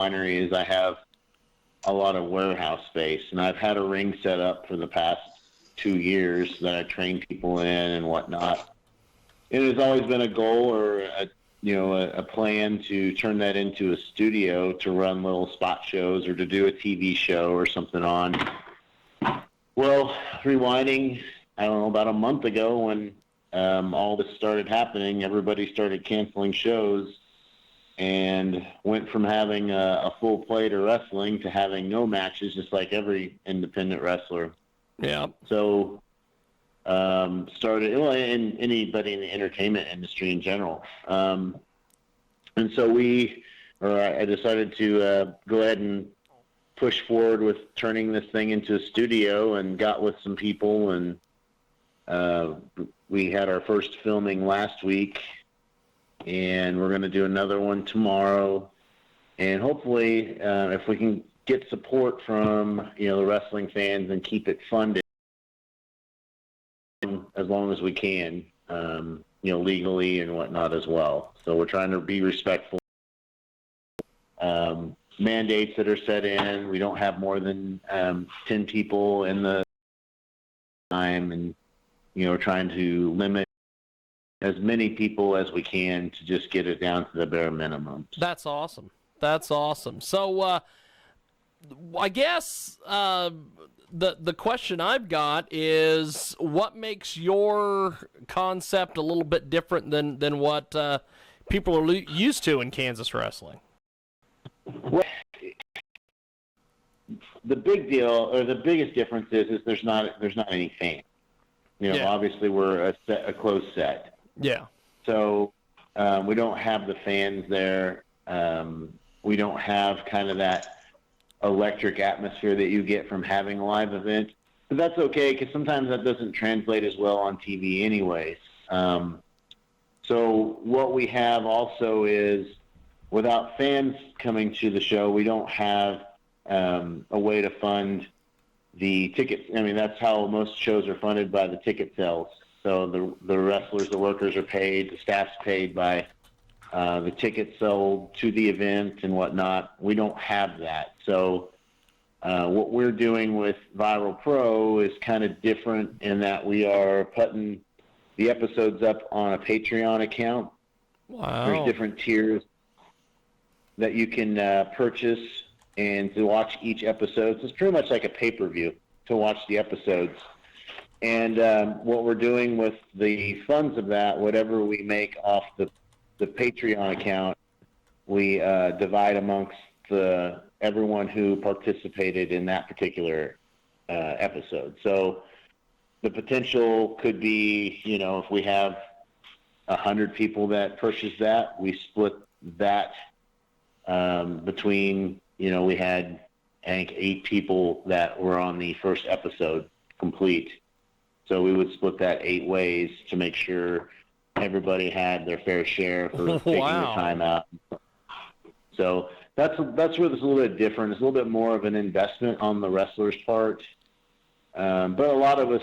winery is I have a lot of warehouse space, and I've had a ring set up for the past 2 years that I train people in and whatnot. It has always been a goal or a plan to turn that into a studio to run little spot shows or to do a TV show or something on. Well, rewinding, I don't know, about a month ago when all this started happening, everybody started canceling shows and went from having a full plate of wrestling to having no matches, just like every independent wrestler. Yeah. So started, well, and anybody in the entertainment industry in general. And so I decided to go ahead and push forward with turning this thing into a studio, and got with some people, and we had our first filming last week, and we're going to do another one tomorrow. And hopefully, if we can get support from, the wrestling fans and keep it funded as long as we can, legally and whatnot as well. So we're trying to be respectful. Mandates that are set in, we don't have more than 10 people in the time, and, we're trying to limit as many people as we can to just get it down to the bare minimum. That's awesome. So I guess the question I've got is, what makes your concept a little bit different than what people are used to in Kansas wrestling? Well, the big deal, or the biggest difference is there's not any fans. Obviously we're a closed set. Yeah. So we don't have the fans there. We don't have kind of that electric atmosphere that you get from having a live event. But that's okay, because sometimes that doesn't translate as well on TV anyways. So what we have also is, without fans coming to the show, we don't have a way to fund the tickets. I mean, that's how most shows are funded, by the ticket sales. So the wrestlers, the workers are paid, the staff's paid by the tickets sold to the event and whatnot. We don't have that. So what we're doing with Viral Pro is kind of different in that we are putting the episodes up on a Patreon account. Wow. There's different tiers that you can purchase and to watch each episode. So it's pretty much like a pay-per-view to watch the episodes. And what we're doing with the funds of that, whatever we make off the Patreon account, we divide amongst everyone who participated in that particular episode. So the potential could be, if we have 100 people that purchase that, we split that between, we had, I think, 8 people that were on the first episode complete. So we would split that 8 ways to make sure everybody had their fair share for taking the time out. So that's where it's a little bit different. It's a little bit more of an investment on the wrestler's part. But a lot of us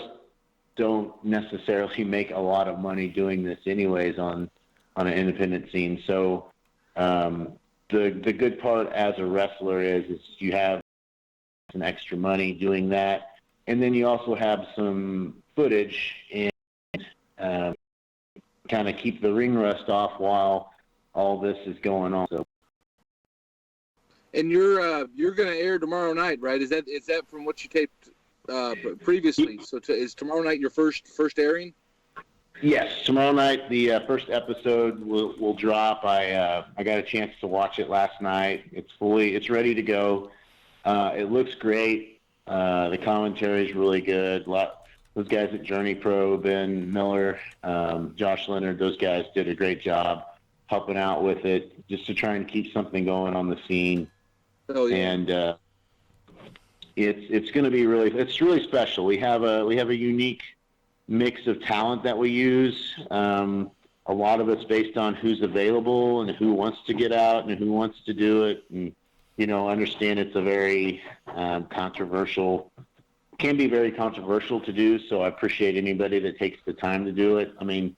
don't necessarily make a lot of money doing this anyways on an independent scene. So the good part as a wrestler is you have some extra money doing that. And then you also have some footage and kind of keep the ring rust off while all this is going on. So. And you're going to air tomorrow night, right? Is that from what you taped previously? So is tomorrow night your first airing? Yes, tomorrow night the first episode will drop. I got a chance to watch it last night. It's ready to go. It looks great. The commentary is really good. Those guys at Journey Pro, Ben Miller, Josh Leonard, those guys did a great job helping out with it, just to try and keep something going on the scene. Oh, yeah. And it's going to be it's really special. We have a unique mix of talent that we use. A lot of it's based on who's available and who wants to get out and who wants to do it. And understand it's a very can be very controversial to do, so I appreciate anybody that takes the time to do it. I mean,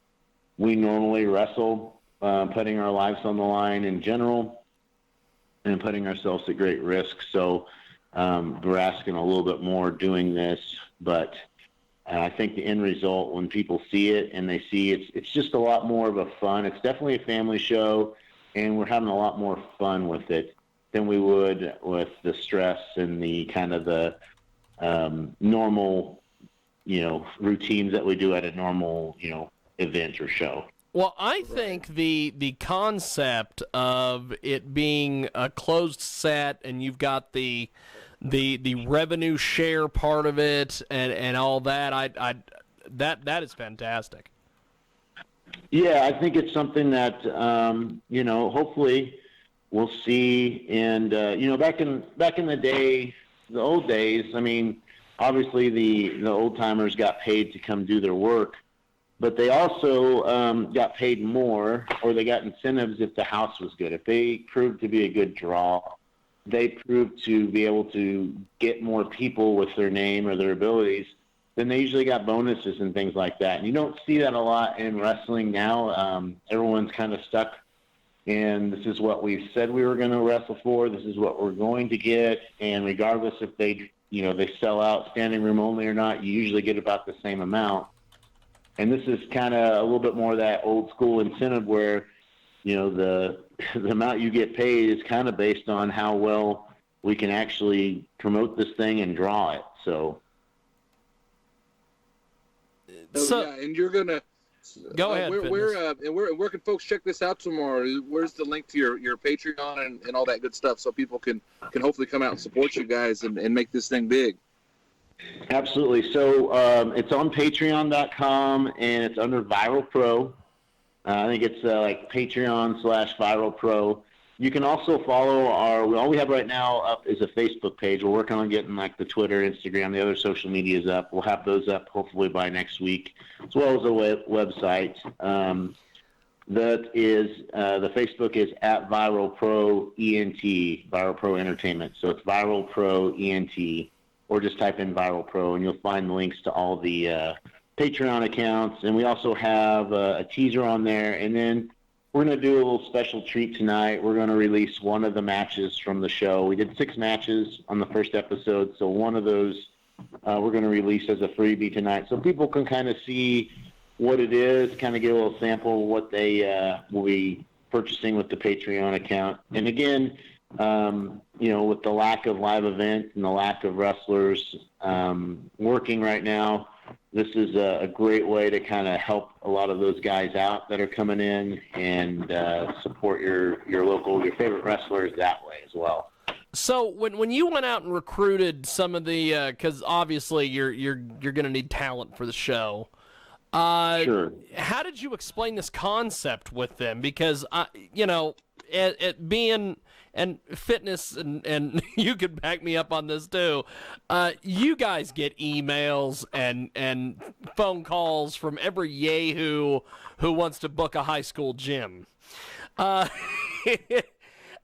we normally wrestle, putting our lives on the line in general, and putting ourselves at great risk. So we're asking a little bit more doing this, but I think the end result, when people see it and they see it's just a lot more of a fun. It's definitely a family show, and we're having a lot more fun with it than we would with the stress and the kind of the normal, routines that we do at a normal, event or show. Well, I think the concept of it being a closed set and you've got the revenue share part of it and all that, that is fantastic. Yeah, I think it's something that hopefully we'll see. And back in the day, the old days, I mean, obviously the old timers got paid to come do their work, but they also got paid more, or they got incentives if the house was good. If they proved to be a good draw, they proved to be able to get more people with their name or their abilities, then they usually got bonuses and things like that. And you don't see that a lot in wrestling now. Everyone's kind of stuck in, this is what we've said we were going to wrestle for, this is what we're going to get, and regardless if they sell out standing room only or not, you usually get about the same amount. And this is kind of a little bit more of that old school incentive where, the amount you get paid is kind of based on how well we can actually promote this thing and draw it. So yeah, and you're gonna go ahead. Where can folks check this out tomorrow? Where's the link to your Patreon and all that good stuff, so people can hopefully come out and support you guys and make this thing big? Absolutely. So it's on Patreon.com, and it's under Viral Pro. I think it's like Patreon/Viral Pro. You can also follow all we have right now up is a Facebook page. We're working on getting like the Twitter, Instagram, the other social medias up. We'll have those up hopefully by next week, as well as a website. That is, the Facebook is at Viral Pro ENT, Viral Pro Entertainment. So it's Viral Pro ENT, or just type in Viral Pro, and you'll find links to all the Patreon accounts. And we also have a teaser on there. And then we're going to do a little special treat tonight. We're going to release one of the matches from the show. We did 6 matches on the first episode, so one of those we're going to release as a freebie tonight, so people can kind of see what it is, kind of get a little sample of what they will be purchasing with the Patreon account. And again, with the lack of live events and the lack of wrestlers working right now, this is a great way to kind of help a lot of those guys out that are coming in and support your favorite wrestlers that way as well. So when you went out and recruited some of the, because obviously you're going to need talent for the show. Sure. How did you explain this concept with them? Because it being and fitness, and you could back me up on this too. You guys get emails and phone calls from every yahoo who wants to book a high school gym. Sure.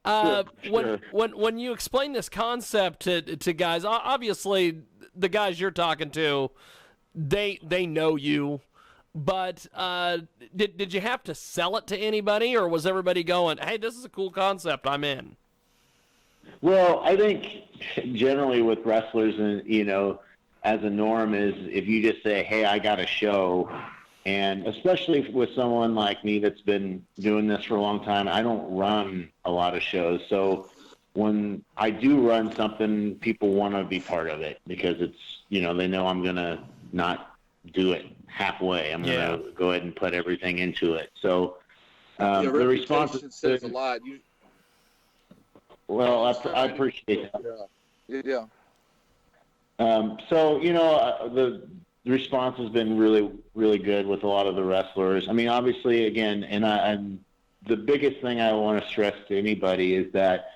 When you explain this concept to guys, obviously the guys you're talking to, they know you. But did you have to sell it to anybody, or was everybody going, hey, this is a cool concept, I'm in? Well, I think generally with wrestlers, and as a norm is if you just say, hey, I got a show, and especially with someone like me that's been doing this for a long time, I don't run a lot of shows. So when I do run something, people want to be part of it because it's, they know I'm going to not do it halfway. I'm going to go ahead and put everything into it. So the response says a lot. Well, I appreciate that. Yeah. So the response has been really, really good with a lot of the wrestlers. I mean, obviously, again, and the biggest thing I want to stress to anybody is that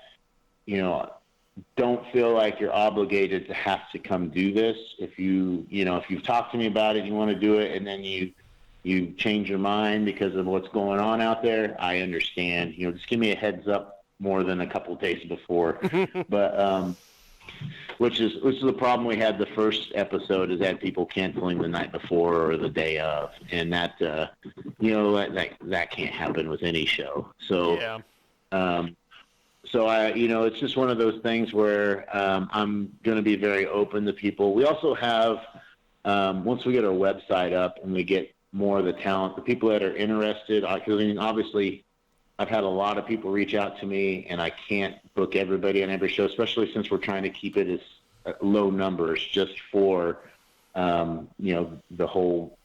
don't feel like you're obligated to have to come do this. If you've talked to me about it, you want to do it, and then you change your mind because of what's going on out there, I understand. Just give me a heads up more than a couple of days before. But which is the problem we had the first episode, is that people canceling the night before or the day of, and that that can't happen with any show. So So it's just one of those things where I'm going to be very open to people. We also have, once we get our website up and we get more of the talent, the people that are interested, because obviously I've had a lot of people reach out to me, and I can't book everybody on every show, especially since we're trying to keep it as low numbers just for, the whole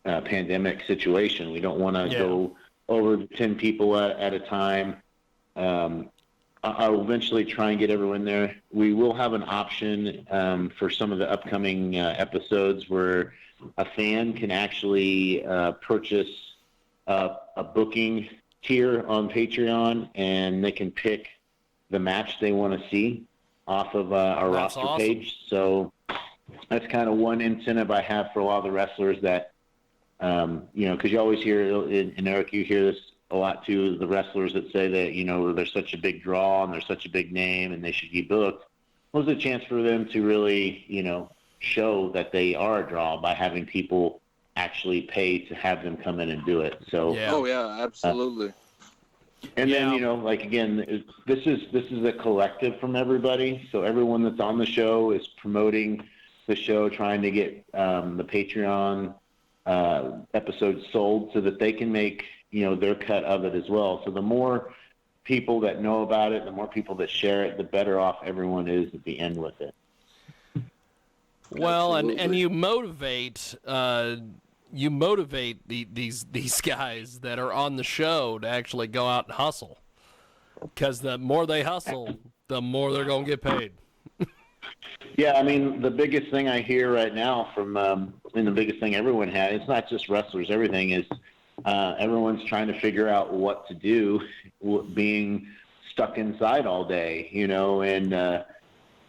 pandemic situation. We don't want to go over 10 people at a time. I'll eventually try and get everyone there. We will have an option for some of the upcoming episodes where a fan can actually purchase a booking tier on Patreon, and they can pick the match they want to see off of our roster page. So that's kind of one incentive I have for a lot of the wrestlers that, because you always hear, and Eric, you hear this a lot too, the wrestlers that say that, they're such a big draw and they're such a big name and they should be booked. Well, it's a chance for them to really, show that they are a draw by having people actually pay to have them come in and do it. So, Oh yeah, absolutely. And then, again, this is a collective from everybody. So everyone that's on the show is promoting the show, trying to get the Patreon episodes sold so that they can make, their cut of it as well. So the more people that know about it, the more people that share it, the better off everyone is at the end with it. Well, and you motivate these guys that are on the show to actually go out and hustle, because the more they hustle, the more they're going to get paid. Yeah, I mean, the biggest thing I hear right now from, and the biggest thing everyone has, it's not just wrestlers, everything is everyone's trying to figure out what to do being stuck inside all day, and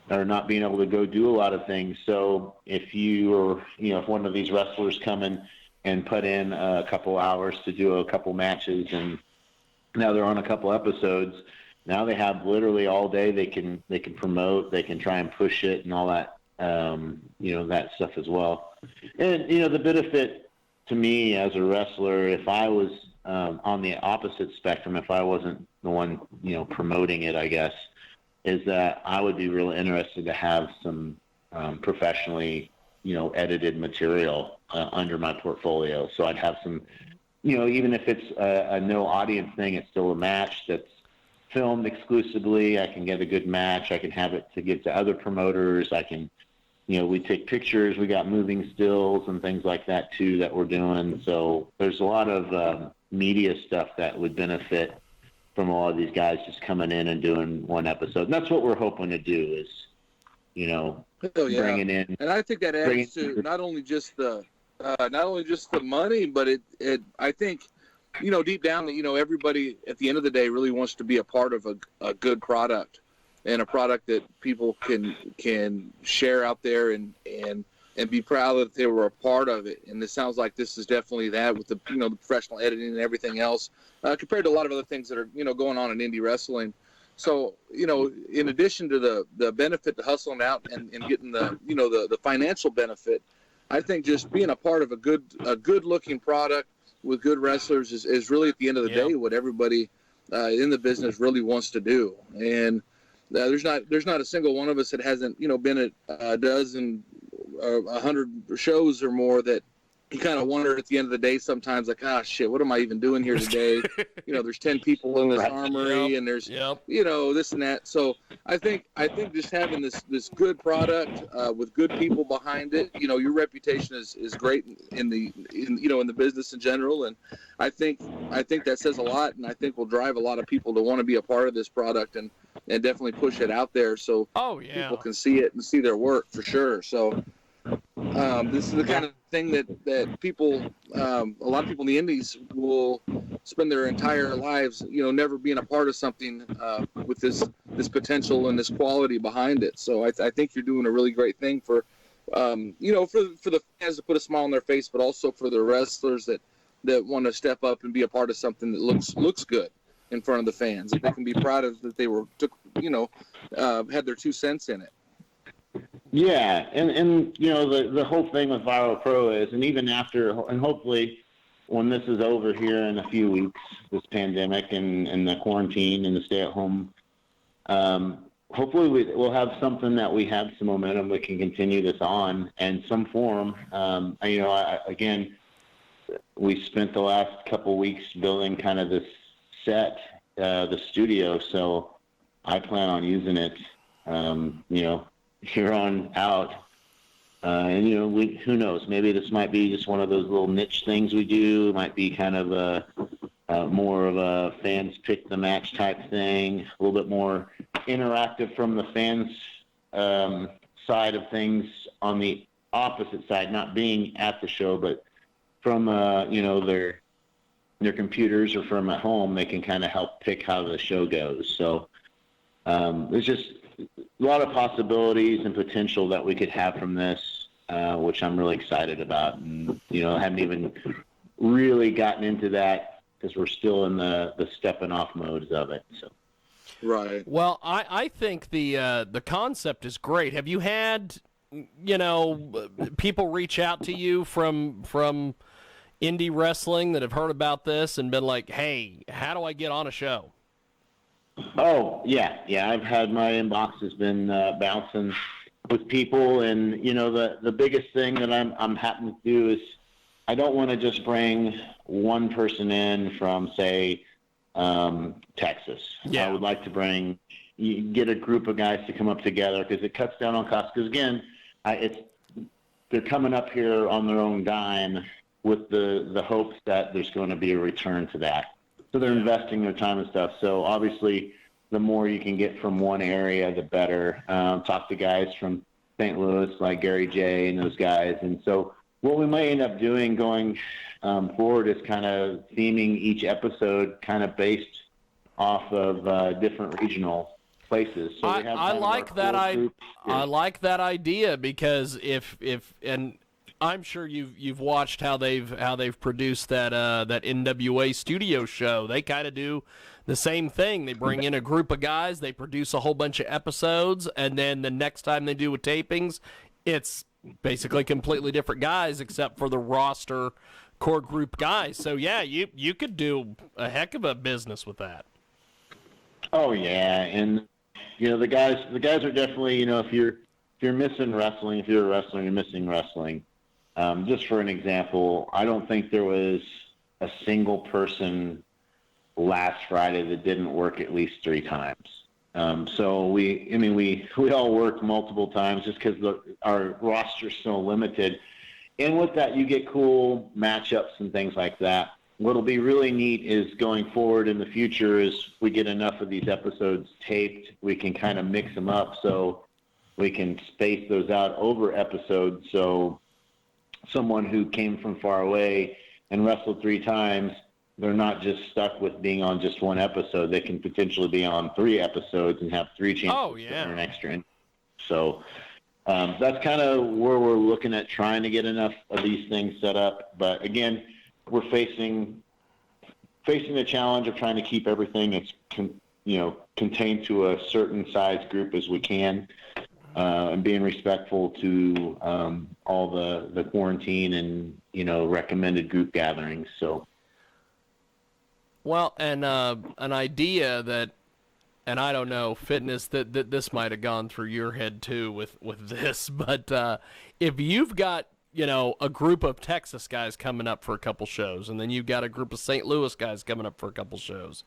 or not being able to go do a lot of things. So if if one of these wrestlers come in and put in a couple hours to do a couple matches, and now they're on a couple episodes, now they have literally all day they can promote, they can try and push it and all that, that stuff as well. And, the benefit to me as a wrestler, if I was on the opposite spectrum, if I wasn't the one, promoting it, I guess, is that I would be really interested to have some professionally, edited material under my portfolio. So I'd have some, even if it's a no audience thing, it's still a match that's filmed exclusively. I can get a good match. I can have it to give to other promoters. I can, we take pictures. We got moving stills and things like that too that we're doing. So there's a lot of media stuff that would benefit from a lot of these guys just coming in and doing one episode. And that's what we're hoping to do is, bringing in. And I think that adds to not only just the money, but it I think, deep down that, everybody at the end of the day really wants to be a part of a good product, and a product that people can share out there and be proud that they were a part of it. And it sounds like this is definitely that, with the the professional editing and everything else, compared to a lot of other things that are going on in indie wrestling. So in addition to the benefit to hustling out and getting the the financial benefit, I think just being a part of a good looking product with good wrestlers is really at the end of the day what everybody in the business really wants to do. And there's not a single one of us that hasn't been at a dozen 100 shows or more that you kind of wonder at the end of the day sometimes, like, shit, what am I even doing here today? There's 10 people in this armory, and there's this and that. So I think just having this good product with good people behind it, your reputation is great in the business in general, and I think that says a lot, and I think will drive a lot of people to want to be a part of this product and definitely push it out there so people can see it and see their work for sure. So this is the kind of thing that people, a lot of people in the indies will spend their entire lives, never being a part of something with this potential and this quality behind it. So I think you're doing a really great thing for the fans to put a smile on their face, but also for the wrestlers that want to step up and be a part of something that looks good in front of the fans, that they can be proud of, that they had their 2 cents in it. Yeah, and the whole thing with Viral Pro is, and even after, and hopefully when this is over here in a few weeks, this pandemic and the quarantine and the stay-at-home hopefully we'll have something that we have some momentum. We can continue this on in some form. Again, we spent the last couple weeks building kind of this set, the studio. So I plan on using it, here on out. And who knows? Maybe this might be just one of those little niche things we do. It might be kind of more of a fans pick the match type thing, a little bit more interactive from the fans' side of things on the opposite side, not being at the show, but from their computers or from at home, they can kind of help pick how the show goes. So there's just a lot of possibilities and potential that we could have from this, which I'm really excited about. And I haven't even really gotten into that because we're still in the stepping off modes of it. So. Right. Well, I think the concept is great. Have you had people reach out to you from indie wrestling that have heard about this and been like, "Hey, how do I get on a show?" Oh yeah. I've had my inbox has been bouncing with people, and the biggest thing that I'm happy to do is I don't want to just bring one person in from say Texas. Yeah. I would like to get a group of guys to come up together because it cuts down on costs. Because again, they're coming up here on their own dime with the hopes that there's going to be a return to that. So they're investing their time and stuff. So obviously, the more you can get from one area, the better. Talk to guys from St. Louis like Gary J and those guys. And so what we might end up doing going forward is kind of theming each episode kind of based off of different regional places. So we have I like that. I like that idea because if and I'm sure you've watched how they've produced that NWA studio show. They kind of do the same thing. They bring in a group of guys, they produce a whole bunch of episodes, and then the next time they do tapings, it's basically completely different guys except for the roster core group guys. So yeah, you could do a heck of a business with that. Oh yeah, and the guys are definitely if you're missing wrestling, if you're a wrestler, you're missing wrestling. Just for an example, I don't think there was a single person last Friday that didn't work at least 3 times. So we all worked multiple times just because our roster's so limited. And with that, you get cool matchups and things like that. What'll be really neat is going forward in the future is we get enough of these episodes taped, we can kind of mix them up so we can space those out over episodes. So someone who came from far away and wrestled 3 times, they're not just stuck with being on just one episode. They can potentially be on 3 episodes and have 3 chances to earn extra. So that's kind of where we're looking at trying to get enough of these things set up. But again, we're facing the challenge of trying to keep everything as contained to a certain size group as we can. And being respectful to all the quarantine and recommended group gatherings. So, well, and an idea that, and I don't know, fitness that this might have gone through your head too with this, but if you've got a group of Texas guys coming up for a couple shows, and then you've got a group of St. Louis guys coming up for a couple shows.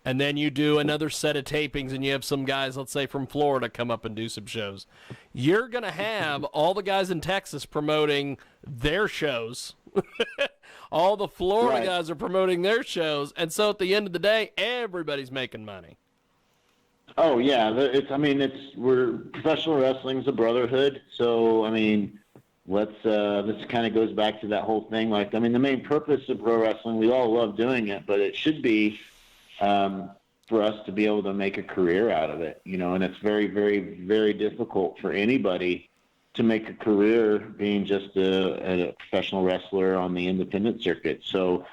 And then you do another set of tapings and you have some guys, let's say from Florida, come up and do some shows. You're going to have all the guys in Texas promoting their shows. All the Florida guys are promoting their shows. And so at the end of the day, everybody's making money. Oh, yeah. We're professional wrestling's a brotherhood. So, this kind of goes back to that whole thing. The main purpose of pro wrestling, we all love doing it, but it should be for us to be able to make a career out of it, and it's very, very, very difficult for anybody to make a career being just a professional wrestler on the independent circuit. So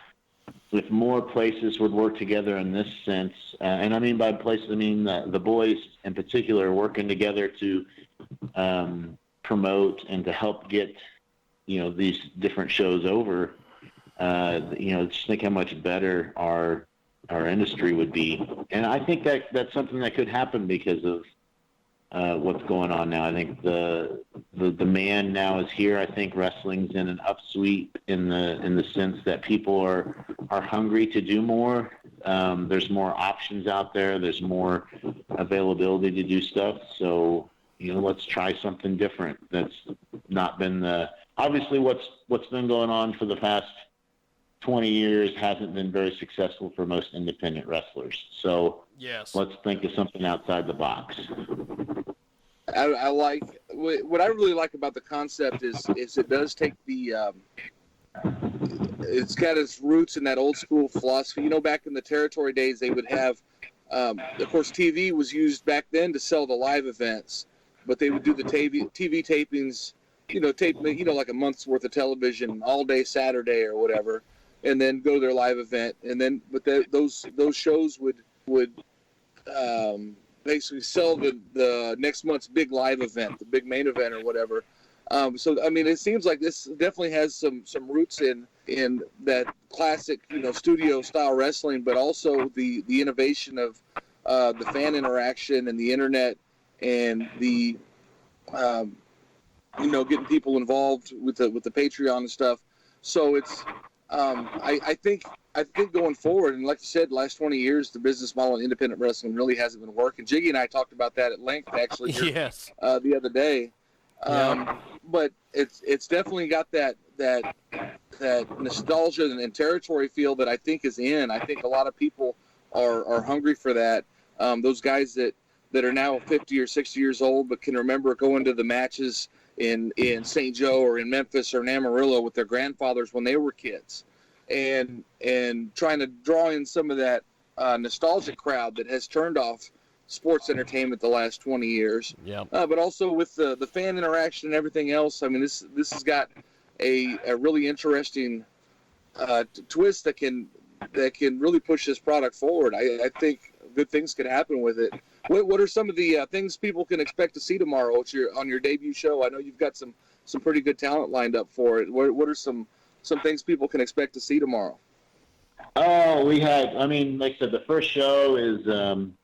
if more places would work together in this sense, and by places, the boys in particular working together to promote and to help get, these different shows over, just think how much better our our industry would be. And I think that that's something that could happen because of what's going on now. I think the demand now is here. I think wrestling's in an upsweep in the sense that people are hungry to do more. There's more options out there. There's more availability to do stuff. So, let's try something different. That's not been obviously what's been going on for the past 20 years hasn't been very successful for most independent wrestlers. So Yes. let's think of something outside the box. I like what I really like about the concept is it does take it's got its roots in that old school philosophy. Back in the territory days, they would have, of course, TV was used back then to sell the live events, but they would do the TV tapings, like a month's worth of television all day Saturday or whatever, and then go to their live event, and then those shows would basically sell the next month's big live event, the big main event or whatever. So I mean, it seems like this definitely has some roots in that classic, studio style wrestling, but also the innovation of the fan interaction and the internet and the getting people involved with the Patreon and stuff. So it's I think going forward, and like you said, the last 20 years, the business model in independent wrestling really hasn't been working. Jiggy and I talked about that at length, actually, here, Yes. the other day. But it's definitely got that nostalgia and territory feel that I think is in. I think a lot of people are hungry for that. Those guys that are now 50 or 60 years old but can remember going to the matches in St. Joe or in Memphis or in Amarillo with their grandfathers when they were kids, and trying to draw in some of that nostalgic crowd that has turned off sports entertainment the last 20 years. Yeah. But also with the fan interaction and everything else. I mean, this has got a really interesting twist that can really push this product forward. I think good things could happen with it. What are some of the things people can expect to see tomorrow on your debut show? I know you've got some pretty good talent lined up for it. What are some things people can expect to see tomorrow? Oh, like I said, the first show is, again,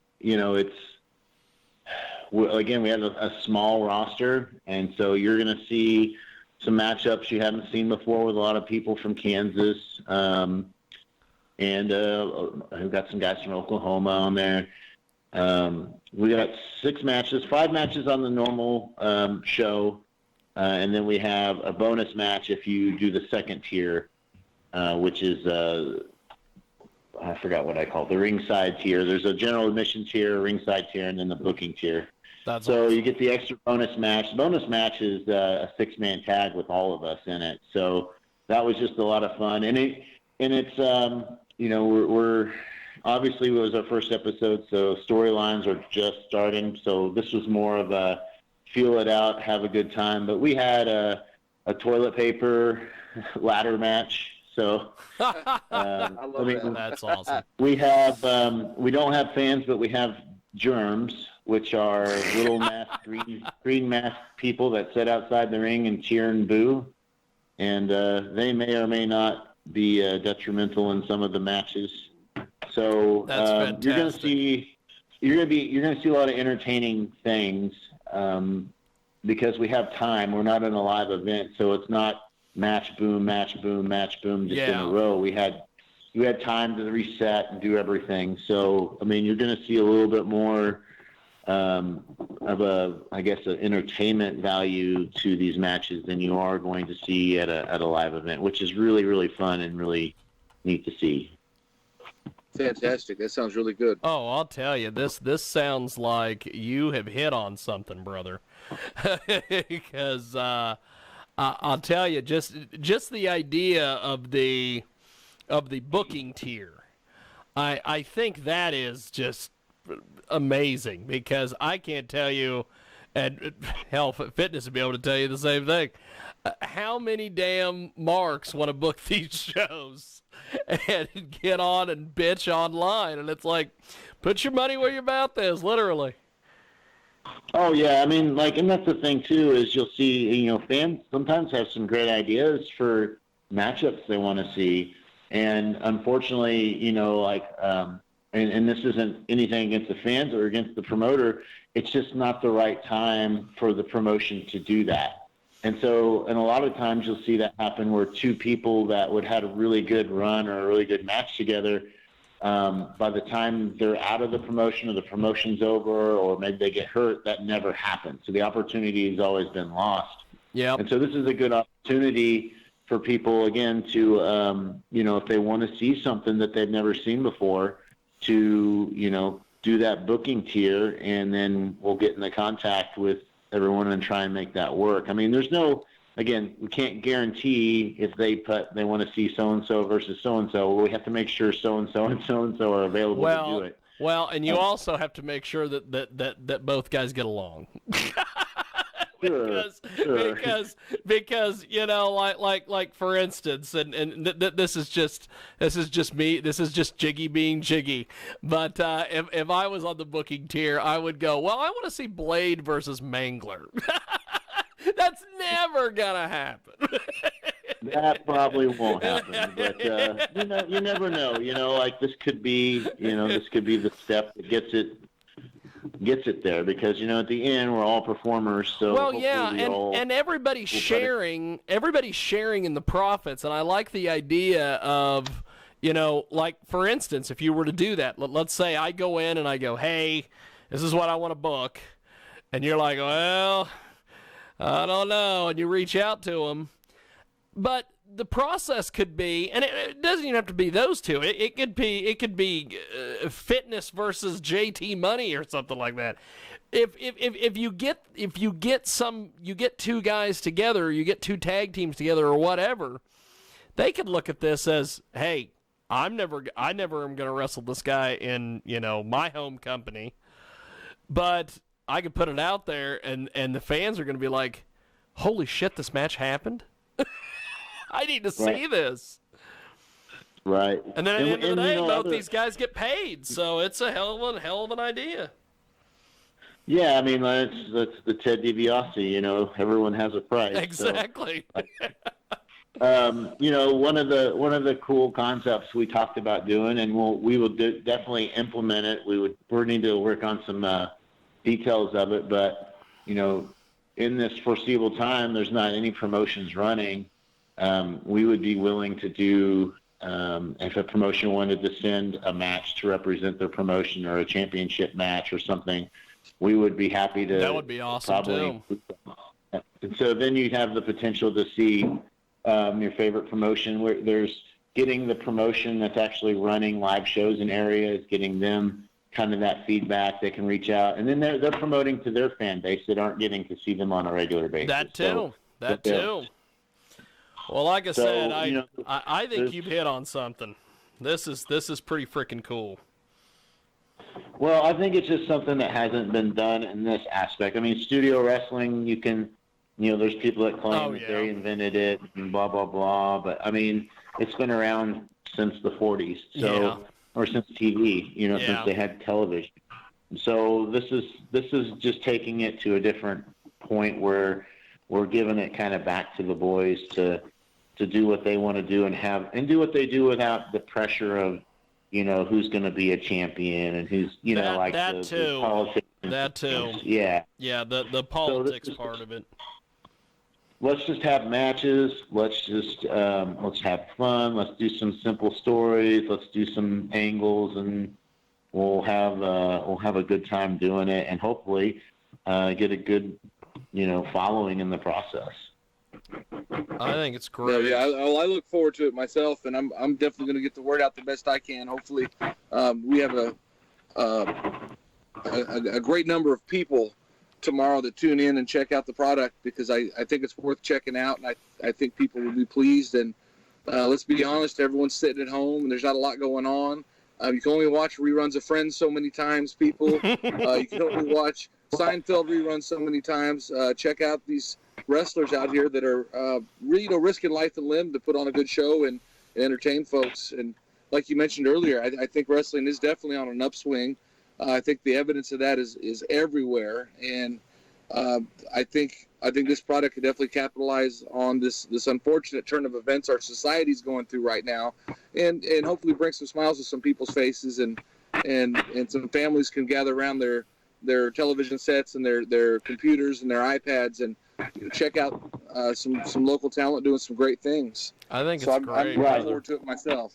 we have a small roster, and so you're going to see some matchups you haven't seen before with a lot of people from Kansas, and we've got some guys from Oklahoma on there. We got 5 matches on the normal show, and then we have a bonus match if you do the second tier, which is I forgot what I call it, the ringside tier. There's a general admission tier, a ringside tier, and then the booking tier. So awesome. You get the extra bonus match. The bonus match is a 6-man tag with all of us in it. So that was just a lot of fun, and it's we're obviously it was our first episode, so storylines are just starting. So this was more of a feel it out, have a good time. But we had a toilet paper ladder match. So that's awesome. We have we don't have fans, but we have germs, which are little masked green masked people that sit outside the ring and cheer and boo, and they may or may not be detrimental in some of the matches. So you're going to see a lot of entertaining things because we have time. We're not in a live event, so it's not match boom just in a row. You had time to reset and do everything. So you're going to see a little bit more of an entertainment value to these matches than you are going to see at a live event, which is really, really fun and really neat to see. Fantastic. That sounds really good. Oh, I'll tell you, this sounds like you have hit on something, brother. Because I'll tell you, just the idea of the booking tier, I think that is just amazing, because I can't tell you, and hell, Fitness would be able to tell you the same thing, how many damn marks want to book these shows and get on and bitch online, and it's like, put your money where your mouth is, literally. Oh yeah, and that's the thing too, is you'll see, fans sometimes have some great ideas for matchups they want to see, And unfortunately, and this isn't anything against the fans or against the promoter, it's just not the right time for the promotion to do that. And a lot of times you'll see that happen where two people that would have a really good run or a really good match together, by the time they're out of the promotion or the promotion's over or maybe they get hurt, that never happens. So the opportunity has always been lost. Yeah. And so this is a good opportunity for people, again, to, if they want to see something that they've never seen before, to, do that booking tier, and then we'll get into contact with everyone and try and make that work. I mean, we can't guarantee if they want to see so-and-so versus so-and-so. We have to make sure so-and-so and so-and-so are available to do it. Well, and you also have to make sure that both guys get along. Because like for instance, and this is just me, this is just Jiggy being Jiggy, but if I was on the booking tier, I would go, well, I want to see Blade versus Mangler. That's never gonna happen. That probably won't happen, but you never know. This could be the step that gets it there, because at the end we're all performers. So well, yeah, and everybody's sharing in the profits, and I like the idea of like for instance, if you were to do that, let's say I go in and I go, hey, this is what I want to book, and you're like, well, I don't know, and you reach out to them, but the process could be, and it doesn't even have to be those two. It could be fitness versus JT Money or something like that. If you get two guys together, or you get two tag teams together, or whatever, they could look at this as, hey, I never am going to wrestle this guy in my home company, but I could put it out there, and the fans are going to be like, holy shit, this match happened. I need to see this. Right. And then at the end of the day, both these guys get paid, so it's a hell of an idea. Yeah, I mean, that's the Ted DiBiase. Everyone has a price. Exactly. So, one of the cool concepts we talked about doing, and we will definitely implement it. We're need to work on some details of it, but in this foreseeable time, there's not any promotions running. We would be willing to do, if a promotion wanted to send a match to represent their promotion or a championship match or something, we would be happy to. That would be awesome too. And so then you'd have the potential to see your favorite promotion, where there's getting the promotion that's actually running live shows in areas, getting them kind of that feedback. They can reach out, and then they're promoting to their fan base that aren't getting to see them on a regular basis. That too. Well, like I said, I think you've hit on something. This is pretty freaking cool. Well, I think it's just something that hasn't been done in this aspect. I mean, studio wrestling, you can, there's people that claim that they invented it and blah, blah, blah. But, I mean, it's been around since the 40s, or since TV, since they had television. So this is just taking it to a different point where we're giving it kind of back to the boys to do what they want to do and do what they do without the pressure of, who's going to be a champion and who's, the politics. That too. Yeah. Yeah, the politics part of it. Let's just have matches. Let's have fun. Let's do some simple stories. Let's do some angles, and we'll have a good time doing it, and hopefully get a good, following in the process. I think it's great. Yeah, I look forward to it myself, and I'm definitely going to get the word out the best I can. Hopefully, we have a great number of people tomorrow that tune in and check out the product, because I think it's worth checking out, and I think people will be pleased. And let's be honest, everyone's sitting at home, and there's not a lot going on. You can only watch reruns of Friends so many times, people. You can only watch Seinfeld reruns so many times. Check out these wrestlers out here that are really, risking life and limb to put on a good show and entertain folks. And like you mentioned earlier, I think wrestling is definitely on an upswing. I think the evidence of that is everywhere. And I think this product could definitely capitalize on this unfortunate turn of events our society's going through right now, and hopefully bring some smiles to some people's faces, and some families can gather around their television sets and their computers and their iPads and check out some local talent doing some great things. I think So it's I'm great. looking forward to it myself.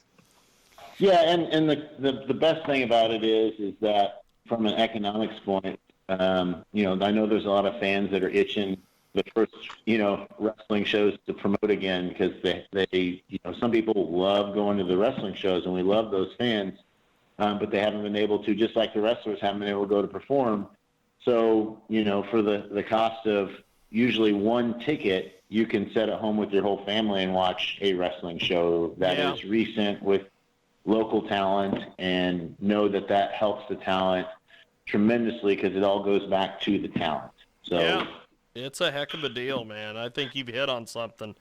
Yeah, and the best thing about it is that from an economics point, I know there's a lot of fans that are itching the first, wrestling shows to promote again, because they some people love going to the wrestling shows, and we love those fans, but they haven't been able to, just like the wrestlers haven't been able to go to perform. So, for the cost of usually one ticket, you can sit at home with your whole family and watch a wrestling show that is recent with local talent, and know that helps the talent tremendously, because it all goes back to the talent. So yeah, it's a heck of a deal, man. I think you've hit on something.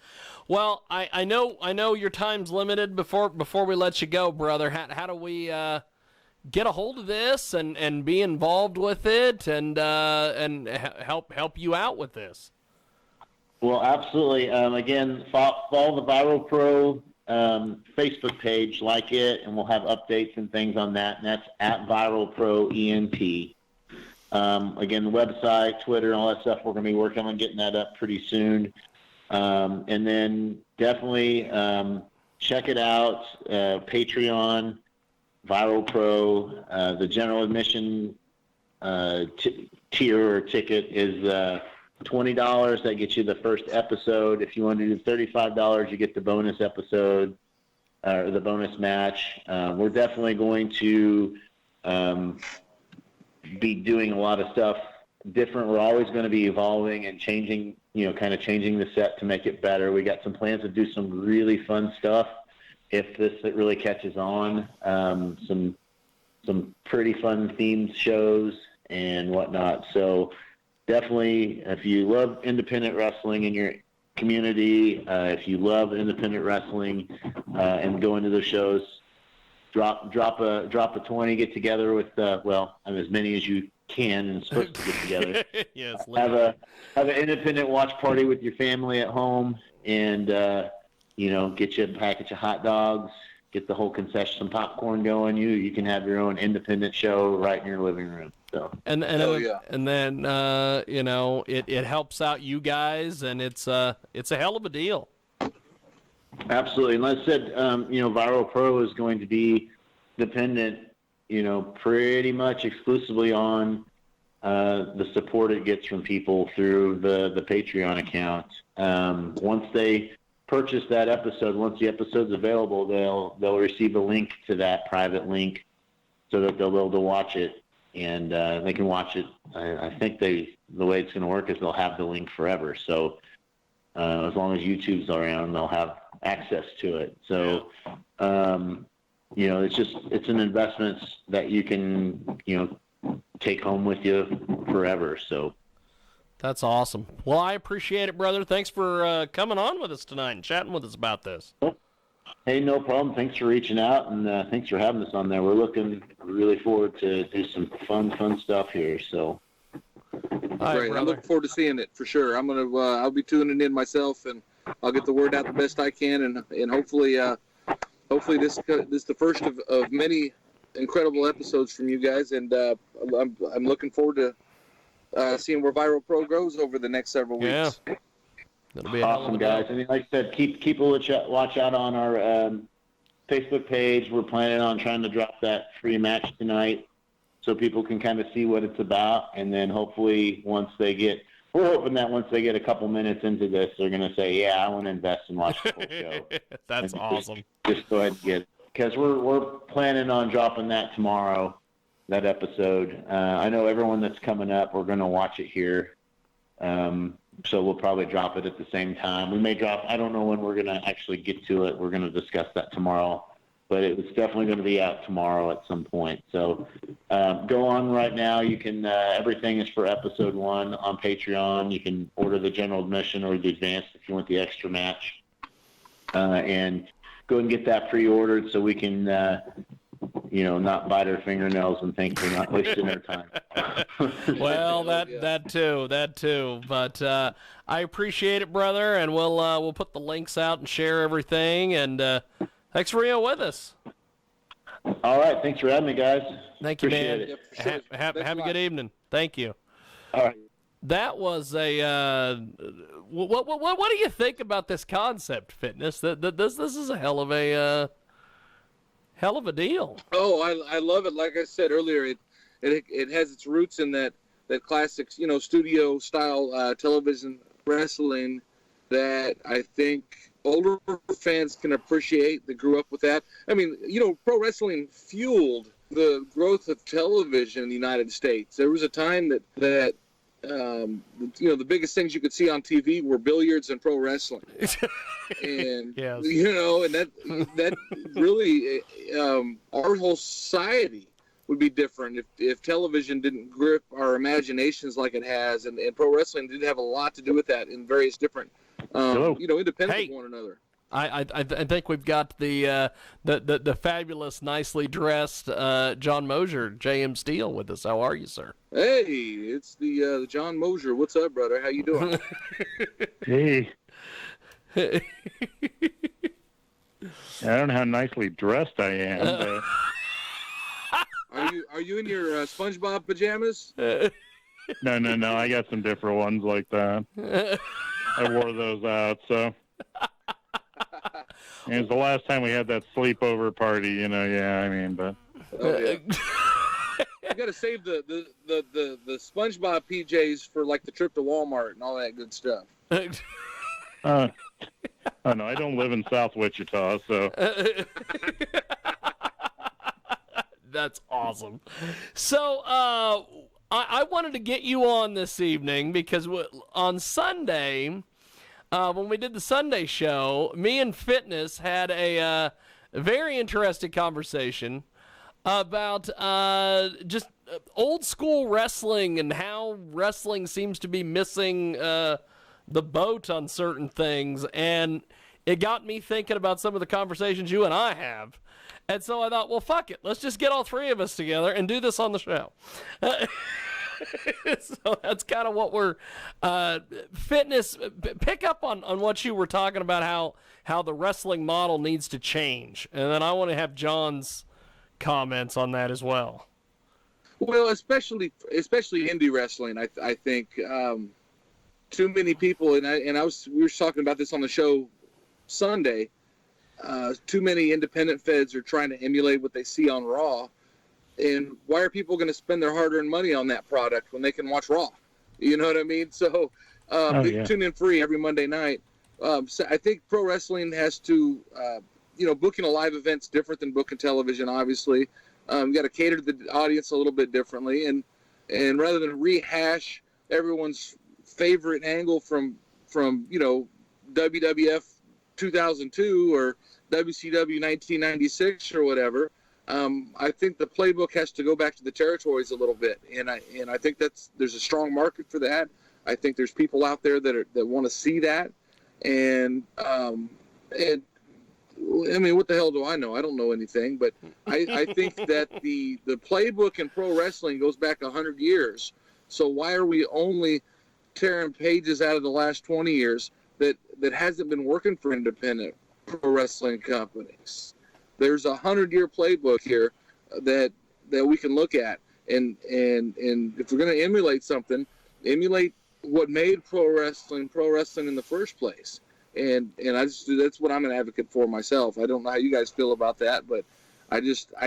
Well, I know your time's limited. Before we let you go, brother, how do we get a hold of this and be involved with it and help you out with this? Well, absolutely. Again, follow the Viral Pro Facebook page, like it, and we'll have updates and things on that, and that's at Viral Pro ENT. Again, the website, Twitter, and all that stuff, we're going to be working on getting that up pretty soon. And then definitely check it out, Patreon, Viral Pro. The general admission tier or ticket is $20. That gets you the first episode. If you want to do $35, you get the bonus episode or the bonus match. We're definitely going to be doing a lot of stuff different. We're always going to be evolving and changing, kind of changing the set to make it better. We got some plans to do some really fun stuff if this really catches on. Some pretty fun themed shows and whatnot. So definitely, if you love independent wrestling in your community, if you love independent wrestling and going to those shows, drop a 20, get together with as many as you can and supposed to get together. Yes, have an independent watch party with your family at home, and get you a package of hot dogs, get the whole concession, some popcorn going. You can have your own independent show right in your living room. So and then it helps out you guys, and it's a hell of a deal. Absolutely. And like I said, Viral Pro is going to be dependent, pretty much exclusively on the support it gets from people through the Patreon account. Once they purchase that episode, once the episode's available, they'll receive a link to that private link so that they'll be able to watch it, and they can watch it. I think the way it's going to work is they'll have the link forever. So as long as YouTube's around, they'll have access to it. So, it's an investment that you can, take home with you forever. So that's awesome. Well, I appreciate it, brother. Thanks for coming on with us tonight and chatting with us about this. Hey, no problem. Thanks for reaching out, and thanks for having us on there. We're looking really forward to do some fun stuff here. So. Great. I'm looking forward to seeing it for sure. I'll be tuning in myself, and I'll get the word out the best I can, and hopefully this is the first of many incredible episodes from you guys, and I'm looking forward to seeing where Viral Pro grows over the next several weeks. Yeah. That'll be awesome, guys. And like I said, keep a watch out on our Facebook page. We're planning on trying to drop that free match tonight, so people can kind of see what it's about, and then hopefully we're hoping that once they get a couple minutes into this, they're going to say, yeah, I want to invest and watch the whole show. That's awesome. Just go ahead and get it, because we're planning on dropping that tomorrow, that episode. I know everyone that's coming up, we're going to watch it here, so we'll probably drop it at the same time. We may drop, I don't know when we're going to actually get to it. We're going to discuss that tomorrow. But it was definitely going to be out tomorrow at some point. So go on right now. You can everything is for episode 1 on Patreon. You can order the general admission or the advanced if you want the extra match, and go and get that pre-ordered so we can not bite our fingernails and think we're not wasting their time. Well, that too. But I appreciate it, brother, and we'll put the links out and share everything. And thanks for being with us. All right, thanks for having me, guys. Thank you, Appreciate man. it. Yeah, for sure. Have a good evening. Thank you. All right. That was a. What do you think about this concept, Fitness? This is a hell of a deal. Oh, I love it. Like I said earlier, it has its roots in that classic, studio style television wrestling that I think older fans can appreciate that grew up with that. I mean, pro wrestling fueled the growth of television in the United States. There was a time that the biggest things you could see on TV were billiards and pro wrestling. And yes. And that really our whole society would be different if television didn't grip our imaginations like it has, and pro wrestling did have a lot to do with that in various different independent of one another. I think we've got the fabulous, nicely dressed John Mosier, J.M. Steele, with us. How are you, sir? Hey, it's the John Mosier. What's up, brother? How you doing? Hey. I don't know how nicely dressed I am, but... Are you in your SpongeBob pajamas? No. I got some different ones like that. I wore those out, so... And it's the last time we had that sleepover party, but... Oh, yeah. You got to save the SpongeBob PJs for, like, the trip to Walmart and all that good stuff. Oh, no, I don't live in South Wichita, so... That's awesome. So, I wanted to get you on this evening because on Sunday... when we did the Sunday show, me and Fitness had a very interesting conversation about just old school wrestling and how wrestling seems to be missing the boat on certain things. And it got me thinking about some of the conversations you and I have. And so I thought, well, fuck it. Let's just get all three of us together and do this on the show. So that's kind of what we're Fitness. Pick up on what you were talking about, how the wrestling model needs to change, and then I want to have John's comments on that as well. Well, especially indie wrestling, I think too many people, we were talking about this on the show Sunday. Too many independent feds are trying to emulate what they see on Raw. And why are people going to spend their hard-earned money on that product when they can watch Raw? You know what I mean? So tune in free every Monday night. So I think pro wrestling has to, booking a live event's different than booking television, obviously. You got to cater to the audience a little bit differently. And rather than rehash everyone's favorite angle from WWF 2002 or WCW 1996 or whatever, I think the playbook has to go back to the territories a little bit, and I think there's a strong market for that. I think there's people out there that want to see that, and I mean, what the hell do I know? I don't know anything, but I think that the playbook in pro wrestling goes back 100 years. So why are we only tearing pages out of the last 20 years that hasn't been working for independent pro wrestling companies? There's a 100-year playbook here that we can look at, and if we're going to emulate something, emulate what made pro wrestling in the first place. And that's what I'm an advocate for myself. I don't know how you guys feel about that, but I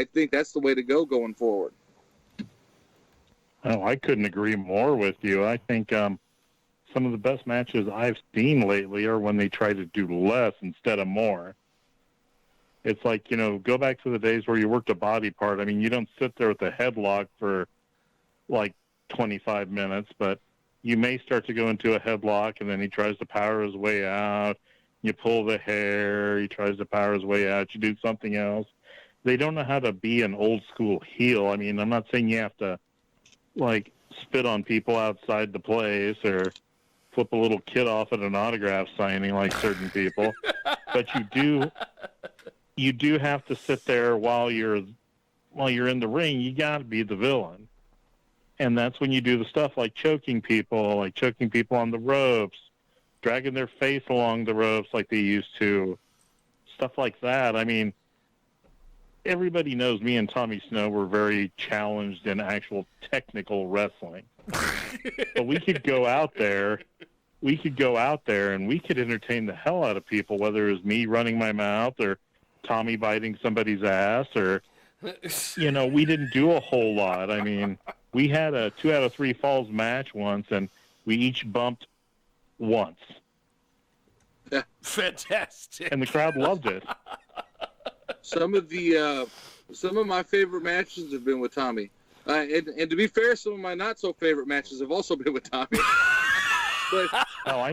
think that's the way to go going forward. Oh, I couldn't agree more with you. I think some of the best matches I've seen lately are when they try to do less instead of more. It's like, go back to the days where you worked a body part. I mean, you don't sit there with a headlock for like 25 minutes, but you may start to go into a headlock, and then he tries to power his way out. You pull the hair. He tries to power his way out. You do something else. They don't know how to be an old school heel. I mean, I'm not saying you have to, like, spit on people outside the place or flip a little kid off at an autograph signing like certain people, but you do have to sit there while you're while you're in the ring, you got to be the villain. And that's when you do the stuff like choking people on the ropes, dragging their face along the ropes like they used to, stuff like that. I mean, everybody knows me and Tommy Snow were very challenged in actual technical wrestling. But we could go out there and we could entertain the hell out of people, whether it was me running my mouth or Tommy biting somebody's ass or, we didn't do a whole lot. I mean, we had a 2 out of 3 falls match once, and we each bumped once. Fantastic. And the crowd loved it. Some of my favorite matches have been with Tommy. And to be fair, some of my not so favorite matches have also been with Tommy. But I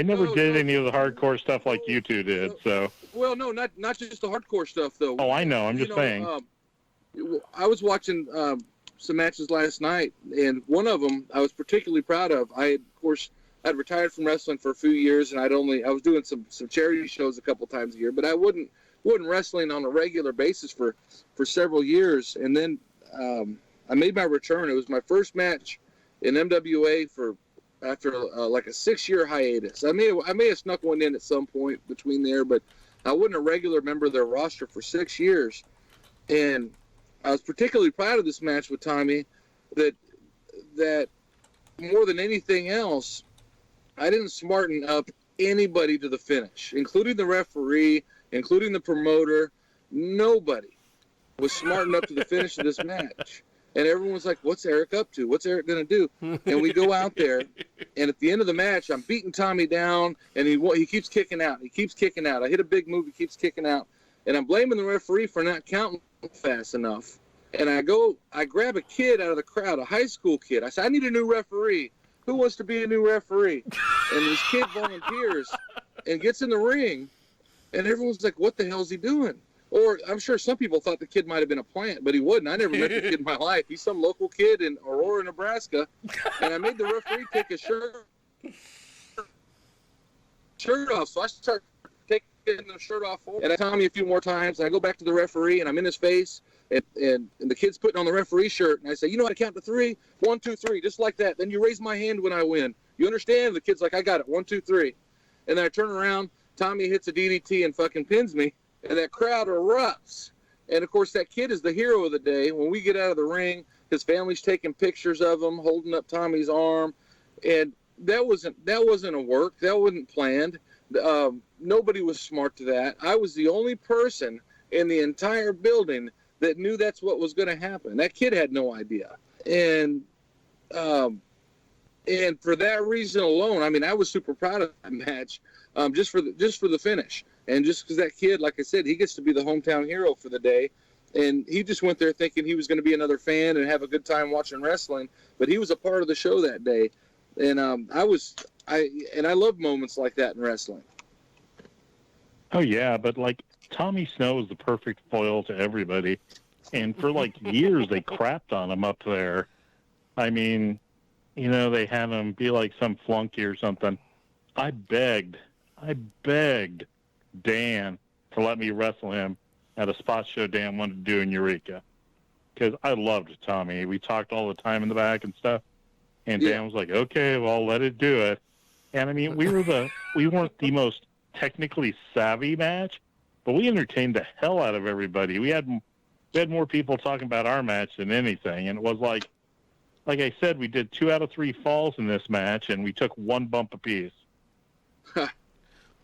never did any of the hardcore stuff like you two did. So. Well, no, not just the hardcore stuff though. Oh, I know. I'm just saying. I was watching some matches last night, and one of them I was particularly proud of. I'd retired from wrestling for a few years, and I was doing some charity shows a couple times a year, but I wasn't wrestling on a regular basis for several years. And then I made my return. It was my first match in MWA after like a 6-year hiatus. I may have snuck one in at some point between there, but I wasn't a regular member of their roster for 6 years. And I was particularly proud of this match with Tommy that more than anything else, I didn't smarten up anybody to the finish, including the referee, including the promoter. Nobody was smartened up to the finish of this match. And everyone's like, what's Eric up to? What's Eric going to do? And we go out there, and at the end of the match, I'm beating Tommy down, and he keeps kicking out. He keeps kicking out. I hit a big move. He keeps kicking out. And I'm blaming the referee for not counting fast enough. And I grab a kid out of the crowd, a high school kid. I said, I need a new referee. Who wants to be a new referee? And this kid volunteers and gets in the ring, and everyone's like, what the hell is he doing? Or I'm sure some people thought the kid might have been a plant, but he wasn't. I never met the kid in my life. He's some local kid in Aurora, Nebraska. And I made the referee take his shirt off. So I start taking the shirt off for him. And I tell me a few more times. And I go back to the referee, and I'm in his face. And the kid's putting on the referee shirt. And I say, you know how to count to 3? 1, 2, 3, just like that. Then you raise my hand when I win. You understand? The kid's like, I got it. 1, 2, 3. And then I turn around. Tommy hits a DDT and fucking pins me. And that crowd erupts. And, of course, that kid is the hero of the day. When we get out of the ring, his family's taking pictures of him, holding up Tommy's arm. And that wasn't a work. That wasn't planned. Nobody was smart to that. I was the only person in the entire building that knew that's what was going to happen. That kid had no idea. And for that reason alone, I mean, I was super proud of that match, just for the finish. And just because that kid, like I said, he gets to be the hometown hero for the day. And he just went there thinking he was going to be another fan and have a good time watching wrestling. But he was a part of the show that day. And I love moments like that in wrestling. Oh, yeah, but like Tommy Snow is the perfect foil to everybody. And for like years, they crapped on him up there. I mean, they had him be like some flunky or something. I begged Dan to let me wrestle him at a spot show Dan wanted to do in Eureka. Because I loved Tommy. We talked all the time in the back and stuff. And Dan was like, okay, well, let it do it. And I mean, we weren't the most technically savvy match, but we entertained the hell out of everybody. We had more people talking about our match than anything. And it was like I said, we did 2 out of 3 falls in this match, and we took 1 bump apiece.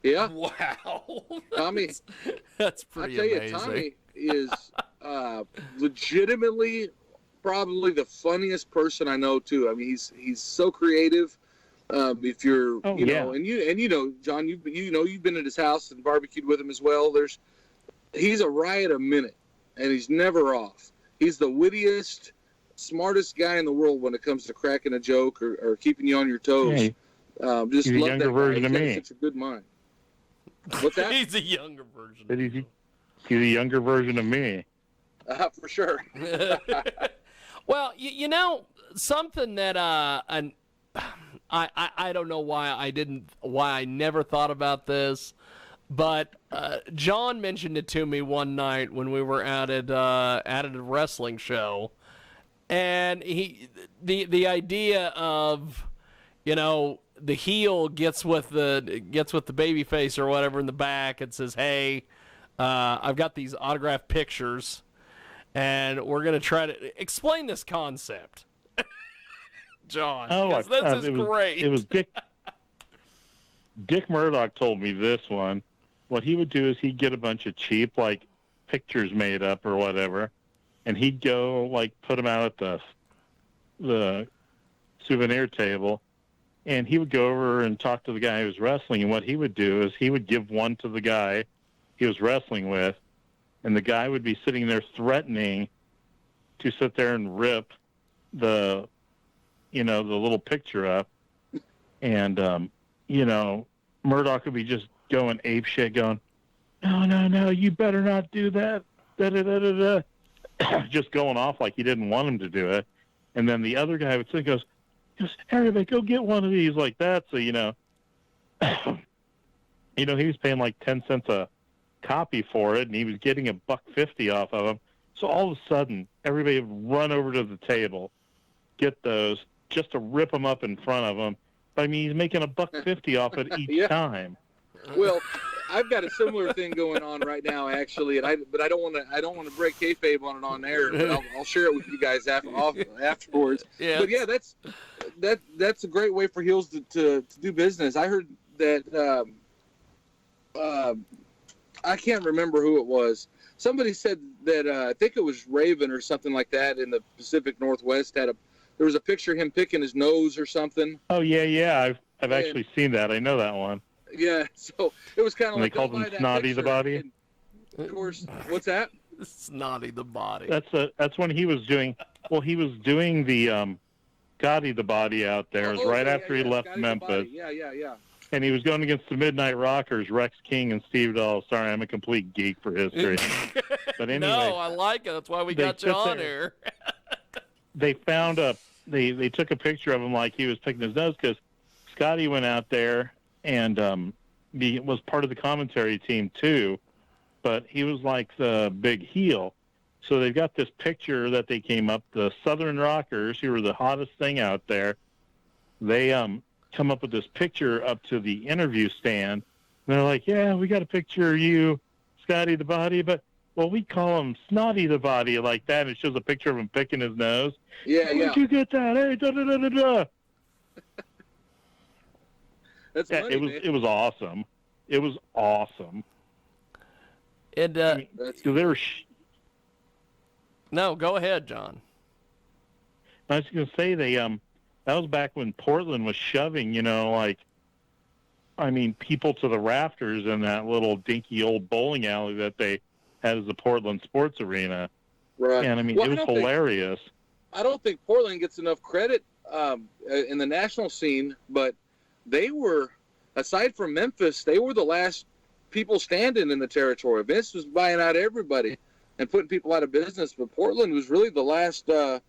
Yeah. Wow. Tommy, that's pretty amazing. Tommy is legitimately probably the funniest person I know too. I mean, he's so creative. If you're, John, you've been at his house and barbecued with him as well. He's a riot a minute, and he's never off. He's the wittiest, smartest guy in the world when it comes to cracking a joke or keeping you on your toes. Hey, just he's a love younger that version guy. of me. Such a good mind. What's that? He's a younger version. But he's a younger version of me. For sure. Well, something that I don't know why I never thought about this, But John mentioned it to me one night when we were at a wrestling show, and the idea of, the heel gets with the baby face or whatever in the back and says, "Hey, I've got these autographed pictures, and we're gonna try to explain this concept." John, this is great. It was Dick Murdoch told me this one. What he would do is he'd get a bunch of cheap, like, pictures made up or whatever, and he'd go, like, put them out at the souvenir table, and he would go over and talk to the guy who was wrestling, and what he would do is he would give one to the guy he was wrestling with, and the guy would be sitting there threatening to sit there and rip the little picture up, and, Murdoch would be just going ape shit, going, no, you better not do that, da-da-da-da-da, just going off like he didn't want him to do it. And then the other guy would say, goes, everybody, go get one of these like that. So, he was paying like 10 cents a copy for it, and he was getting $1.50 off of them. So all of a sudden, everybody would run over to the table, get those, just to rip them up in front of him. I mean, he's making $1.50 off it each time. Well, I've got a similar thing going on right now, actually, and I don't want to break kayfabe on it on air, but I'll share it with you guys afterwards. Yeah. But yeah, that's a great way for heels to do business. I heard that I can't remember who it was. Somebody said that I think it was Raven or something like that in the Pacific Northwest there was a picture of him picking his nose or something. Oh yeah. I've actually seen that. I know that one. Yeah, so it was kind of like they called him Snotty the Body. And of course, what's that? Snotty the Body. That's when he was doing. Well, he was doing the Gotti the Body out there. It was right after he left Scotty Memphis. Yeah. And he was going against the Midnight Rockers, Rex King and Steve Dahl. Sorry, I'm a complete geek for history. But anyway, no, I like it. That's why we got you on here. They found they took a picture of him like he was picking his nose, because Scotty went out there and he was part of the commentary team too, but he was like the big heel. So they've got this picture that they came up, the Southern Rockers, who were the hottest thing out there. They come up with this picture up to the interview stand. And they're like, yeah, we got a picture of you, Scotty the Body, but, well, we call him Snotty the Body like that. It shows a picture of him picking his nose. Yeah. Where'd you get that? Hey, da-da-da-da-da. That's funny, man. It was awesome. It was awesome. And they were no, go ahead, John. I was going to say that was back when Portland was shoving, people to the rafters in that little dinky old bowling alley that they had as the Portland Sports Arena. Right. And it was hilarious. I don't think Portland gets enough credit in the national scene, but they were, aside from Memphis, they were the last people standing in the territory. Vince was buying out everybody and putting people out of business, but Portland was really the last. That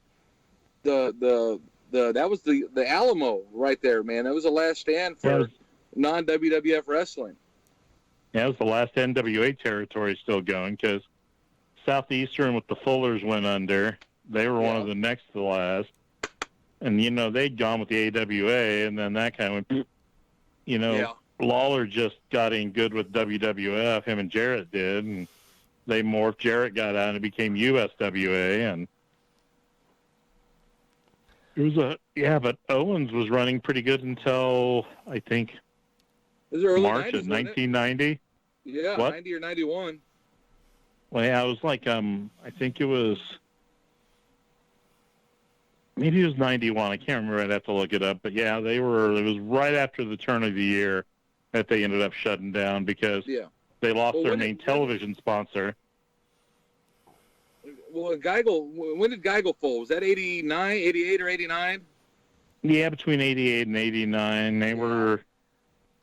was the Alamo right there, man. That was the last stand for non-WWF wrestling. Yeah, it was the last NWA territory still going, because Southeastern with the Fullers went under. They were one of the next to the last. And, they'd gone with the AWA, and then that kind of went, Lawler just got in good with WWF. Him and Jarrett did, and they morphed. Jarrett got out and it became USWA, and it was but Owens was running pretty good until, I think, March 90s, of 1990. Yeah, what? 90 or 91. Well, yeah, it was like, I think it was, maybe it was 91. I can't remember. I'd have to look it up. But yeah, it was right after the turn of the year that they ended up shutting down, because they lost their main television sponsor. Well, when did Geigel fold? Was that 89, 88, or 89? Yeah, between 88 and 89.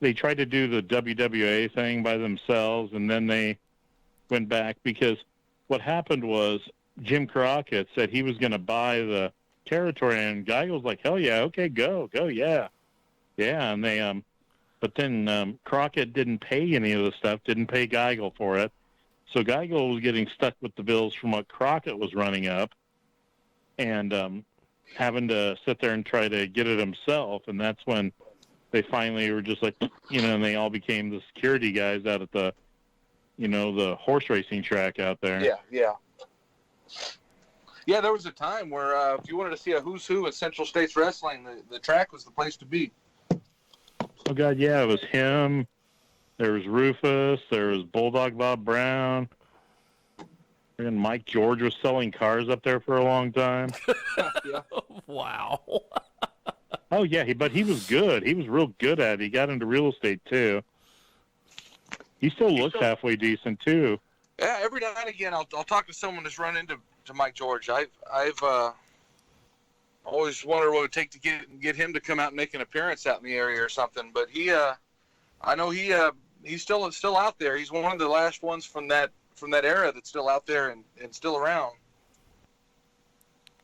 They tried to do the WWA thing by themselves, and then they went back, because what happened was Jim Crockett said he was going to buy the territory, and Geigel was like, hell yeah, okay, go, yeah. Yeah, and But then Crockett didn't pay any of the stuff, didn't pay Geigel for it. So Geigel was getting stuck with the bills from what Crockett was running up and having to sit there and try to get it himself. And that's when they finally were just like, and they all became the security guys out at the, the horse racing track out there. Yeah. Yeah, there was a time where if you wanted to see a who's who in Central States Wrestling, the track was the place to be. Oh, God, yeah, it was him. There was Rufus. There was Bulldog Bob Brown. And Mike George was selling cars up there for a long time. Yeah. Wow. Oh, yeah, but he was good. He was real good at it. He got into real estate, too. He still looks halfway decent, too. Yeah, every now and again, I'll talk to someone that's run into Mike George. I've always wondered what it would take to get him to come out and make an appearance out in the area or something. But I know he's still out there. He's one of the last ones from that era that's still out there and still around.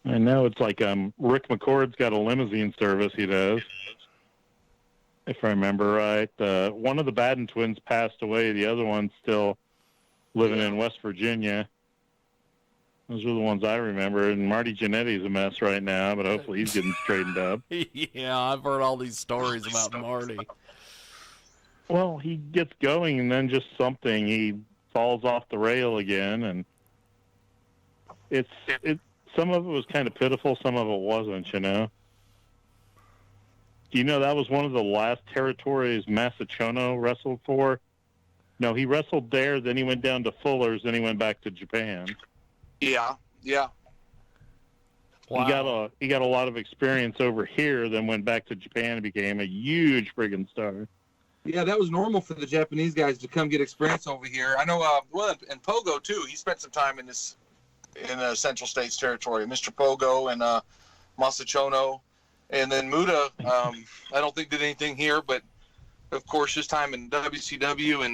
I know it's like Rick McCord's got a limousine service he does, if I remember right. One of the Baden twins passed away. The other one's still living in West Virginia. Those are the ones I remember. And Marty Jannetty's a mess right now, but hopefully he's getting straightened up. Yeah, I've heard all these stories about Marty. Well, he gets going and then just something. He falls off the rail again, and it's some of it was kind of pitiful, some of it wasn't, that was one of the last territories Masachono wrestled for? No, he wrestled there, then he went down to Fuller's, then he went back to Japan. Yeah. Wow. He got a lot of experience over here, then went back to Japan and became a huge friggin' star. Yeah, that was normal for the Japanese guys to come get experience over here. I know, and Pogo too. He spent some time in Central States territory. Mr. Pogo and Masachono, and then Muda. I don't think did anything here, but of course his time in WCW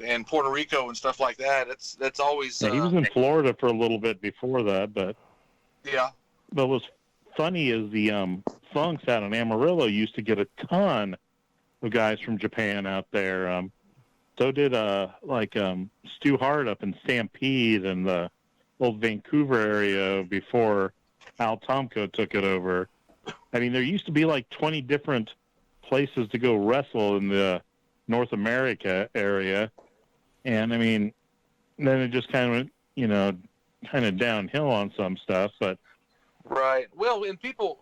and Puerto Rico and stuff like that. That's always. Yeah, he was in Florida for a little bit before that, but. Yeah. But what's funny is the Funks out in Amarillo used to get a ton of guys from Japan out there. So did Stu Hart up in Stampede and the old Vancouver area before Al Tomko took it over. I mean, there used to be like 20 different places to go wrestle in the North America area. And I mean, then it just kind of went, kind of downhill on some stuff, but. Right. Well, and people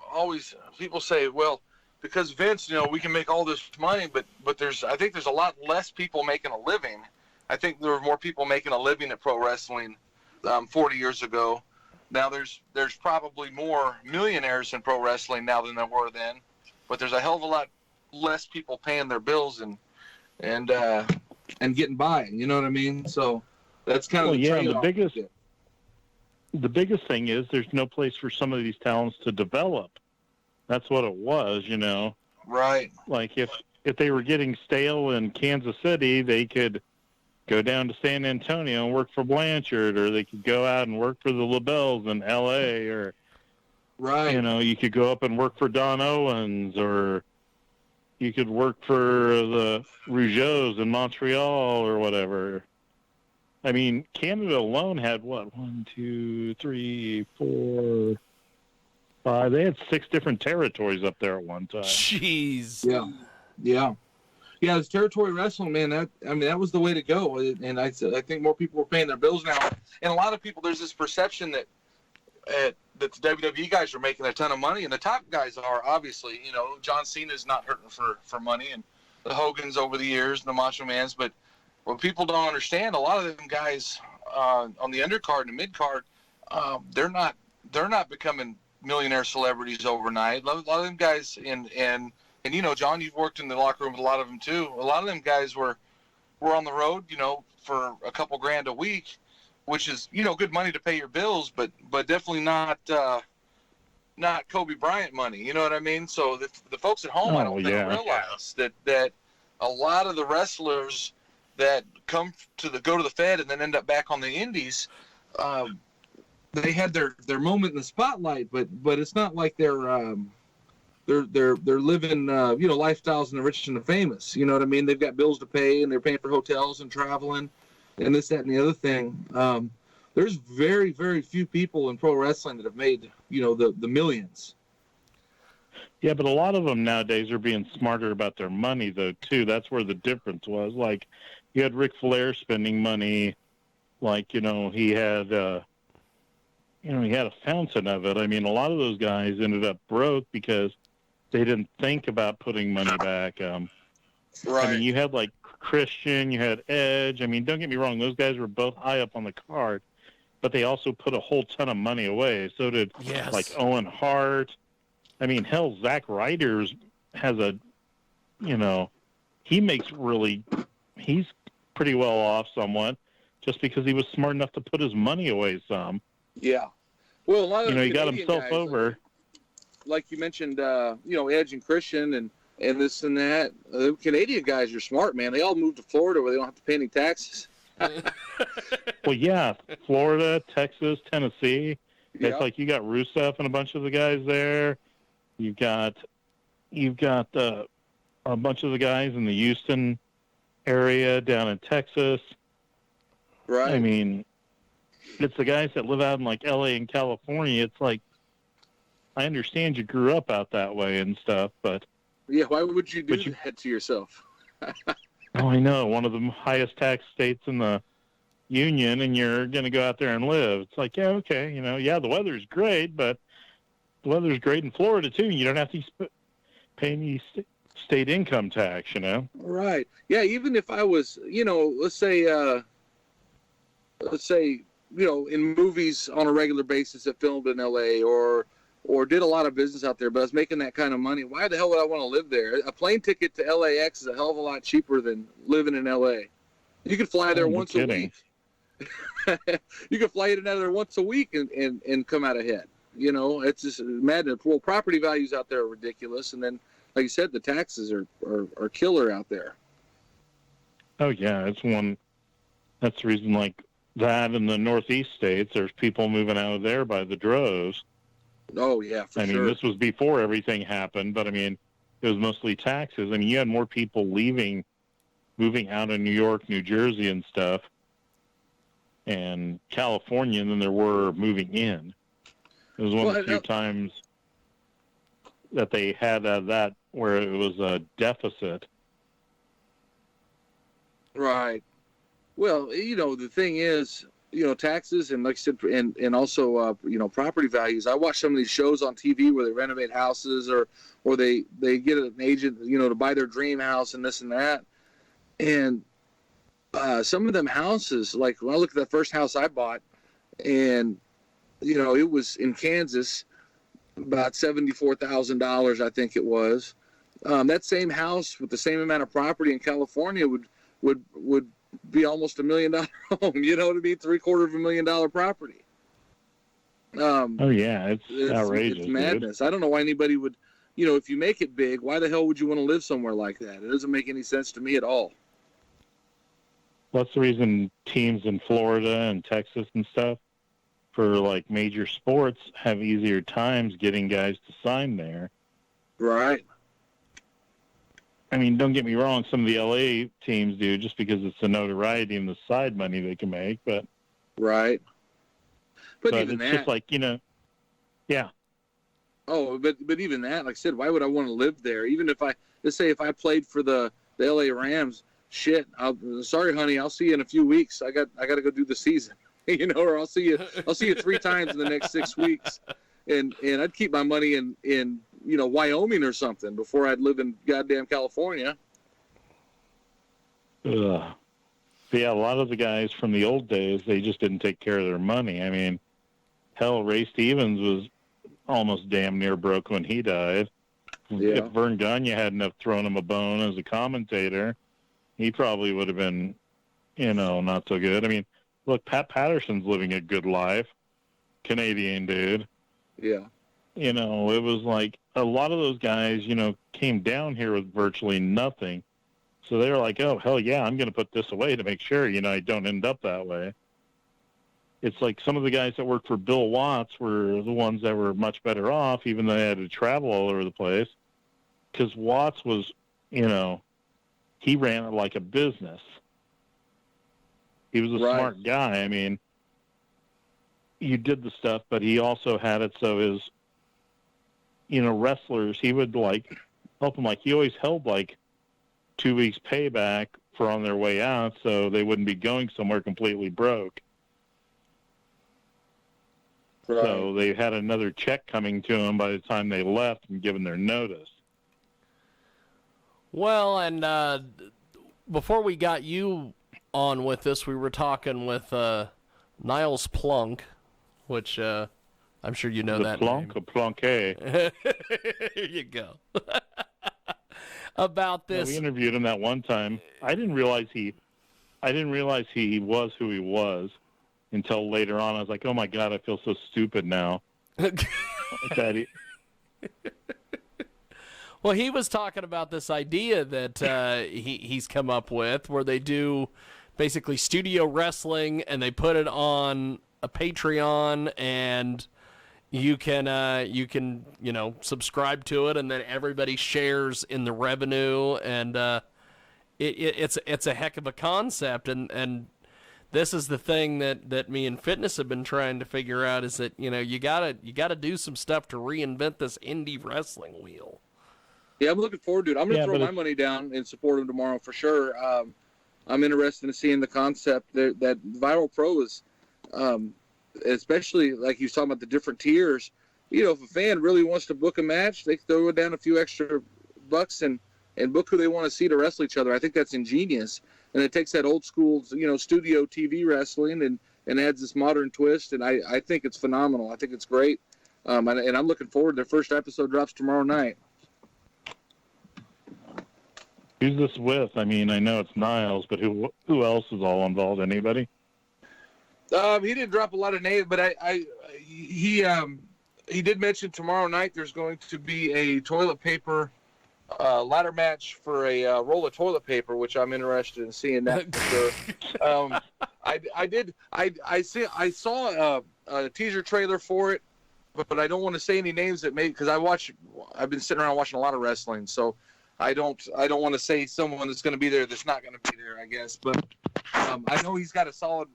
say, well, because Vince, we can make all this money, but I think there's a lot less people making a living. I think there were more people making a living at pro wrestling 40 years ago. Now there's probably more millionaires in pro wrestling now than there were then, but there's a hell of a lot less people paying their bills and getting by. You know what I mean? So that's kind of the biggest thing is there's no place for some of these talents to develop. That's what it was, Right. Like if they were getting stale in Kansas City, they could go down to San Antonio and work for Blanchard, or they could go out and work for the LaBelles in L.A., or, right. You could go up and work for Don Owens, or you could work for the Rougeaus in Montreal or whatever. I mean, Canada alone had, 1, 2, 3, 4, 5. They had 6 different territories up there at one time. Jeez. Yeah. It's territory wrestling, man. That was the way to go. And I think more people are paying their bills now. And a lot of people, there's this perception that the WWE guys are making a ton of money, and the top guys are, obviously. John Cena's not hurting for money, and the Hogans over the years, and the Macho Mans, but what people don't understand, a lot of them guys on the undercard and the mid-card, they're not becoming millionaire celebrities overnight. A lot of them guys, and John, you've worked in the locker room with a lot of them too. A lot of them guys were on the road, for a couple grand a week, which is, good money to pay your bills, but definitely not Kobe Bryant money. You know what I mean? So the folks at home, I don't think realize that a lot of the wrestlers that go to the Fed and then end up back on the Indies, they had their moment in the spotlight, but it's not like they're they're living lifestyles in the rich and the famous. You know what I mean? They've got bills to pay, and they're paying for hotels and traveling, and this, that, and the other thing. There's very, very few people in pro wrestling that have made the millions. Yeah, but a lot of them nowadays are being smarter about their money, though, too. That's where the difference was. Like, you had Ric Flair spending money, like, he had, he had a fountain of it. I mean, a lot of those guys ended up broke because they didn't think about putting money back. Right. I mean, you had, like, Christian, you had Edge. I mean, don't get me wrong, those guys were both high up on the card, but they also put a whole ton of money away. So did, like, Owen Hart. I mean, hell, Zack Ryder's has he's pretty well off somewhat just because he was smart enough to put his money away some. Yeah. Well, a lot of he got Canadian himself guys, over. Like you mentioned, Edge and Christian and this and that. The Canadian guys are smart, man. They all moved to Florida where they don't have to pay any taxes. Well, yeah, Florida, Texas, Tennessee. Yep. It's like you got Rusev and a bunch of the guys there. You've got a bunch of the guys in the Houston area down in Texas. Right. I mean, it's the guys that live out in like LA and California. It's like, I understand you grew up out that way and stuff, but yeah, why would you do that to yourself? Oh, I know, one of the highest tax states in the union, and you're going to go out there and live. It's like, yeah, okay, the weather's great, but the weather's great in Florida too. You don't have to pay any state income tax, Right. Yeah. Even if I was, let's say, in movies on a regular basis that filmed in LA or did a lot of business out there, but I was making that kind of money, why the hell would I want to live there? A plane ticket to LAX is a hell of a lot cheaper than living in LA. You could fly there once a week. You could fly in and out of there once a week and come out ahead. It's just madness. Well, property values out there are ridiculous, and then, like you said, the taxes are killer out there. Oh yeah, that's the reason. Like that in the Northeast states, there's people moving out of there by the droves. Oh yeah, for sure. I mean, this was before everything happened, but I mean, it was mostly taxes. I mean, you had more people moving out of New York, New Jersey, and stuff, and California than there were moving in. It was one of the few times that they had that where it was a deficit. Right. Well, the thing is, taxes and, like I said, and also, property values. I watch some of these shows on TV where they renovate houses or they get an agent, to buy their dream house and this and that. And some of them houses, like when I look at the first house I bought, and it was in Kansas, about $74,000, I think it was. That same house with the same amount of property in California would be almost $1 million home. You know what I mean? $750,000 property. Oh yeah, it's outrageous. It's madness. Dude. I don't know why anybody would, if you make it big, why the hell would you want to live somewhere like that? It doesn't make any sense to me at all. That's the reason teams in Florida and Texas and stuff for like major sports have easier times getting guys to sign there. Right. I mean, don't get me wrong, some of the LA teams do just because it's the notoriety and the side money they can make, but right. But even it's that, just like, yeah. Oh, but even that, like I said, why would I want to live there? Even if let's say if I played for the LA Rams, shit, sorry, honey, I'll see you in a few weeks. I got to go do the season, or I'll see you 3 times in the next 6 weeks, and I'd keep my money in Wyoming or something before I'd live in goddamn California. Ugh. But yeah, a lot of the guys from the old days, they just didn't take care of their money. I mean, hell, Ray Stevens was almost damn near broke when he died. Yeah. If Vern Gagne hadn't have thrown him a bone as a commentator, he probably would have been, not so good. I mean, look, Pat Patterson's living a good life. Canadian dude. Yeah. It was like a lot of those guys, came down here with virtually nothing. So they were like, oh, hell yeah, I'm going to put this away to make sure, I don't end up that way. It's like some of the guys that worked for Bill Watts were the ones that were much better off, even though they had to travel all over the place. because Watts was, he ran it like a business. He was a Right. smart guy. I mean, you did the stuff, but he also had it so his, wrestlers, he would help them. He always held 2 weeks payback for on their way out, so they wouldn't be going somewhere completely broke. Right. So they had another check coming to them by the time they left and given their notice. Well, and before we got you on with this, we were talking with Niles Plunk, which I'm sure you know The that Plunk name. or Plunquet. Here you go. About Yeah, this. we interviewed him that one time. I didn't realize he was who he was until later on. I was like, oh my God, I feel so stupid now. That Well, he was talking about this idea that he's come up with, where they do basically studio wrestling and they put it on a Patreon, and you can subscribe to it, and then everybody shares in the revenue, and it's a heck of a concept, and this is the thing that me and Fitness have been trying to figure out, is that you gotta do some stuff to reinvent this indie wrestling wheel. Yeah, I'm looking forward to it. I'm going to throw my money down in support of him tomorrow for sure. I'm interested in seeing the concept that Viral Pro is, especially like he was talking about the different tiers. If a fan really wants to book a match, they throw down a few extra bucks and book who they want to see to wrestle each other. I think that's ingenious, and it takes that old school, studio TV wrestling and adds this modern twist. And I think it's phenomenal. I think it's great, and I'm looking forward. Their first episode drops tomorrow night. Who's this with? I mean, I know it's Niles, but who else is all involved? Anybody? He didn't drop a lot of names, but he did mention tomorrow night there's going to be a toilet paper ladder match for a roll of toilet paper, which I'm interested in seeing that for sure. I saw a teaser trailer for it, but I don't want to say any names because I've been sitting around watching a lot of wrestling, so I don't want to say someone that's going to be there that's not going to be there, I guess. But I know he's got a solid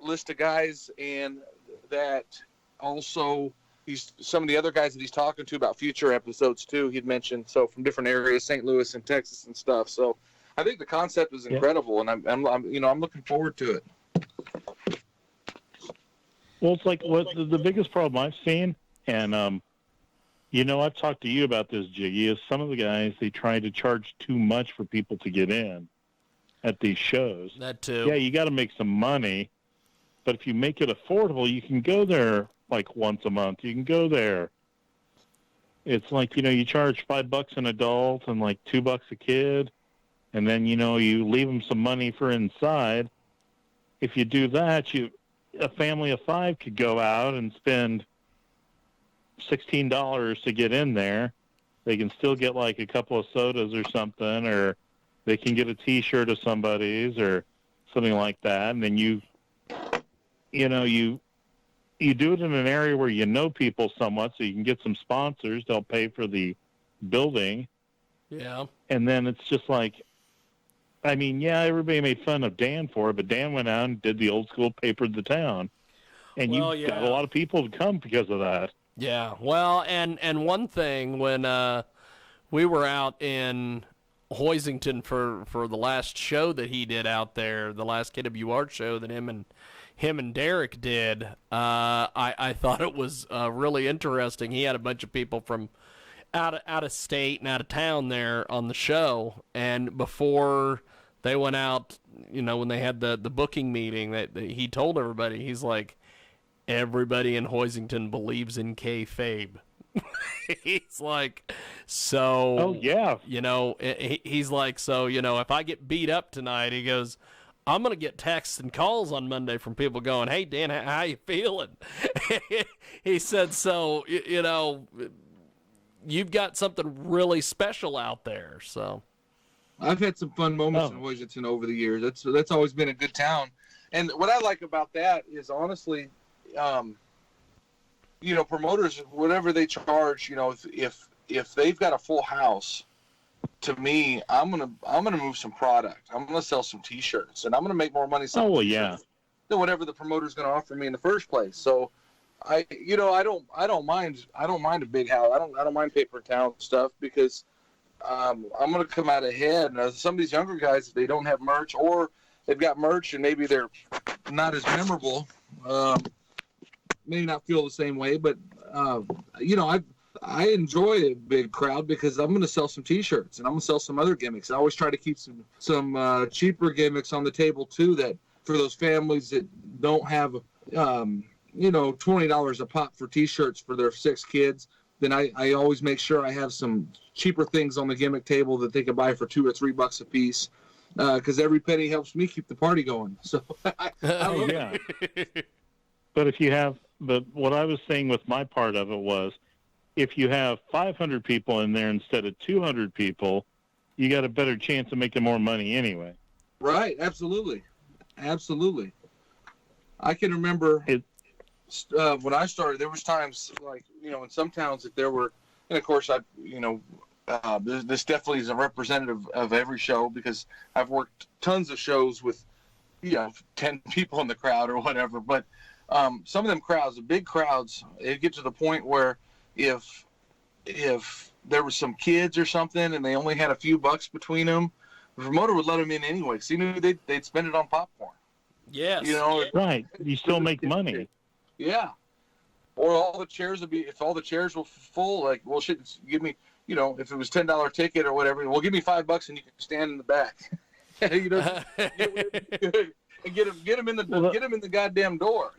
list of guys, and that also some of the other guys that he's talking to about future episodes too. He'd mentioned from different areas, St. Louis and Texas and stuff. So I think the concept is incredible, and I'm looking forward to it. Well, it's what the biggest problem I've seen, and I've talked to you about this, Jiggy, is some of the guys, they try to charge too much for people to get in at these shows. That too. Yeah, you got to make some money, but if you make it affordable, you can go there once a month. You can go there. It's you charge $5 an adult and $2 a kid, and then, you leave them some money for inside. If you do that, a family of 5 could go out and spend $16 to get in there. They can still get a couple of sodas or something, or they can get a T-shirt of somebody's or something like that. And then you do it in an area where people somewhat, so you can get some sponsors. They'll pay for the building. Yeah. And then it's just everybody made fun of Dan for it, but Dan went out and did the old school papered the town. And you got a lot of people to come because of that. Yeah, well, and one thing, when we were out in Hoisington for the last show that he did out there, the last KWR show that him and Derek did, I thought it was really interesting. He had a bunch of people from out of state and out of town there on the show, and before they went out, when they had the booking meeting, that he told everybody, he's like, everybody in Hoisington believes in kayfabe. He's like, so. Oh yeah. He's like, so if I get beat up tonight, he goes, I'm gonna get texts and calls on Monday from people going, "Hey Dan, how you feeling?" He said, so you've got something really special out there. So. I've had some fun moments in Hoisington over the years. That's always been a good town, and what I like about that is honestly. Promoters, whatever they charge, if they've got a full house, to me, I'm gonna move some product. I'm gonna sell some T-shirts, and I'm gonna make more money selling T-shirts than whatever the promoter's gonna offer me in the first place. So, I don't mind a big house. I don't mind paper towel stuff because I'm gonna come out ahead. Now, some of these younger guys, if they don't have merch or they've got merch and maybe they're not as memorable, may not feel the same way. But I enjoy a big crowd because I'm going to sell some T-shirts and I'm going to sell some other gimmicks. I always try to keep some cheaper gimmicks on the table too, that for those families that don't have $20 a pop for T-shirts for their 6 kids. Then I always make sure I have some cheaper things on the gimmick table that they can buy for $2 or $3 a piece, because every penny helps me keep the party going. So I love it. But what I was saying with my part of it was, if you have 500 people in there instead of 200 people, you got a better chance of making more money anyway. Right, absolutely. I can remember when I started, there was times like, in some towns that there were, and of course this definitely is a representative of every show because I've worked tons of shows with, 10 people in the crowd or whatever. But some of them crowds, the big crowds, it get to the point where if there was some kids or something and they only had a few bucks between them, the promoter would let them in anyway. So they'd spend it on popcorn. Yes. Right. You still make money. Yeah. Or all the chairs would be, if all the chairs were full, like, well, shit, give me, if it was $10 ticket or whatever, well, give me $5 and you can stand in the back. And get them in the goddamn door.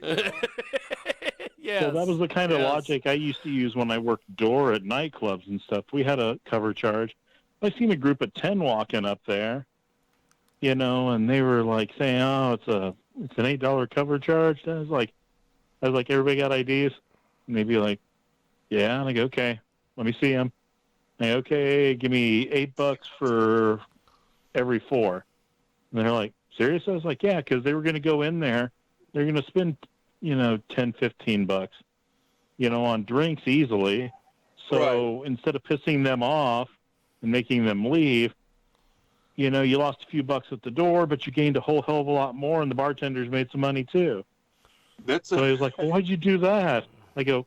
Yes. So that was the kind of logic I used to use when I worked door at nightclubs and stuff. We had a cover charge. I seen a group of 10 walking up there, and they were like saying, "Oh, it's an $8 cover charge." And I was like, everybody got IDs? And they'd be like, "Yeah." And I go, "Okay, let me see them." And I go, "Okay, give me $8 for every 4." And they're like, "Serious?" I was like, "Yeah," because they were going to go in there. They're going to spend, $10, $15, on drinks easily. So instead of pissing them off and making them leave, you lost a few bucks at the door, but you gained a whole hell of a lot more, and the bartenders made some money too. So he was like, "Well, why'd you do that?" I go,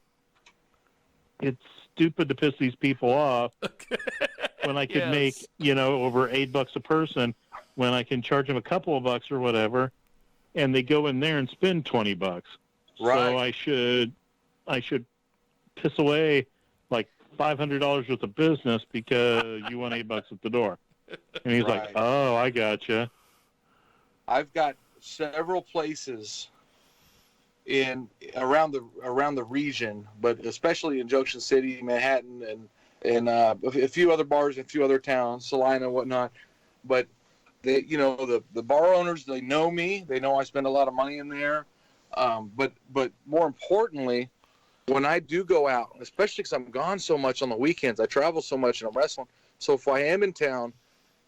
"It's stupid to piss these people off when I could make, over $8 a person, when I can charge them a couple of bucks or whatever, and they go in there and spend $20. Right. So I should piss away like $500 worth of business because you want $8 at the door." And he's like, "Oh, I gotcha." I've got several places around the region, but especially in Junction City, Manhattan, and a few other bars in a few other towns, Salina, whatnot. But they, the bar owners, they know me. They know I spend a lot of money in there. But more importantly, when I do go out, especially because I'm gone so much on the weekends, I travel so much and I'm wrestling. So if I am in town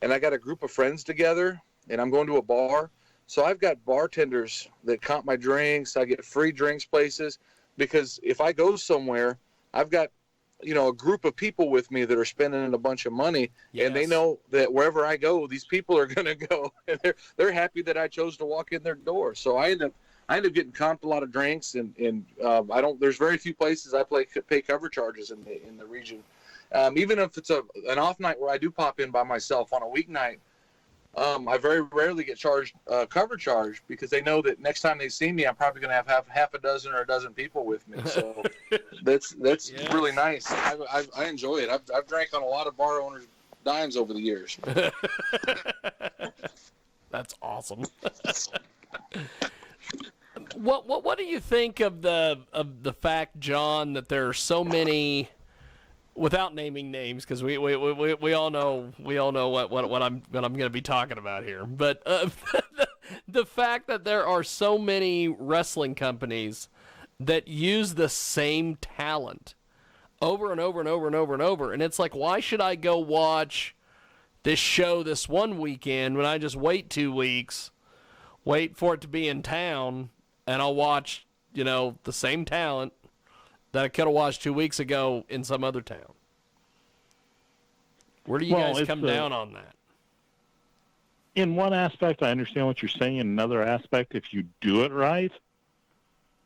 and I got a group of friends together and I'm going to a bar, so I've got bartenders that comp my drinks. I get free drinks places because if I go somewhere, I've got, a group of people with me that are spending a bunch of money, and they know that wherever I go, these people are going to go, and they're happy that I chose to walk in their door. So I end up getting comped a lot of drinks, and there's very few places I pay cover charges in the region. Even if it's an off night where I do pop in by myself on a weeknight, I very rarely get charged cover charge because they know that next time they see me, I'm probably going to have half a dozen or a dozen people with me. So that's really nice. I enjoy it. I've drank on a lot of bar owners' dimes over the years. That's awesome. What do you think of the fact, John, that there are so many, without naming names, because we all know what I'm going to be talking about here, but the fact that there are so many wrestling companies that use the same talent over and over and over and over and over, and it's like, why should I go watch this show this one weekend when I just wait 2 weeks, wait for it to be in town, and I'll watch the same talent that I could have watched 2 weeks ago in some other town? Where do you guys come down on that? In one aspect, I understand what you're saying. In another aspect, if you do it right,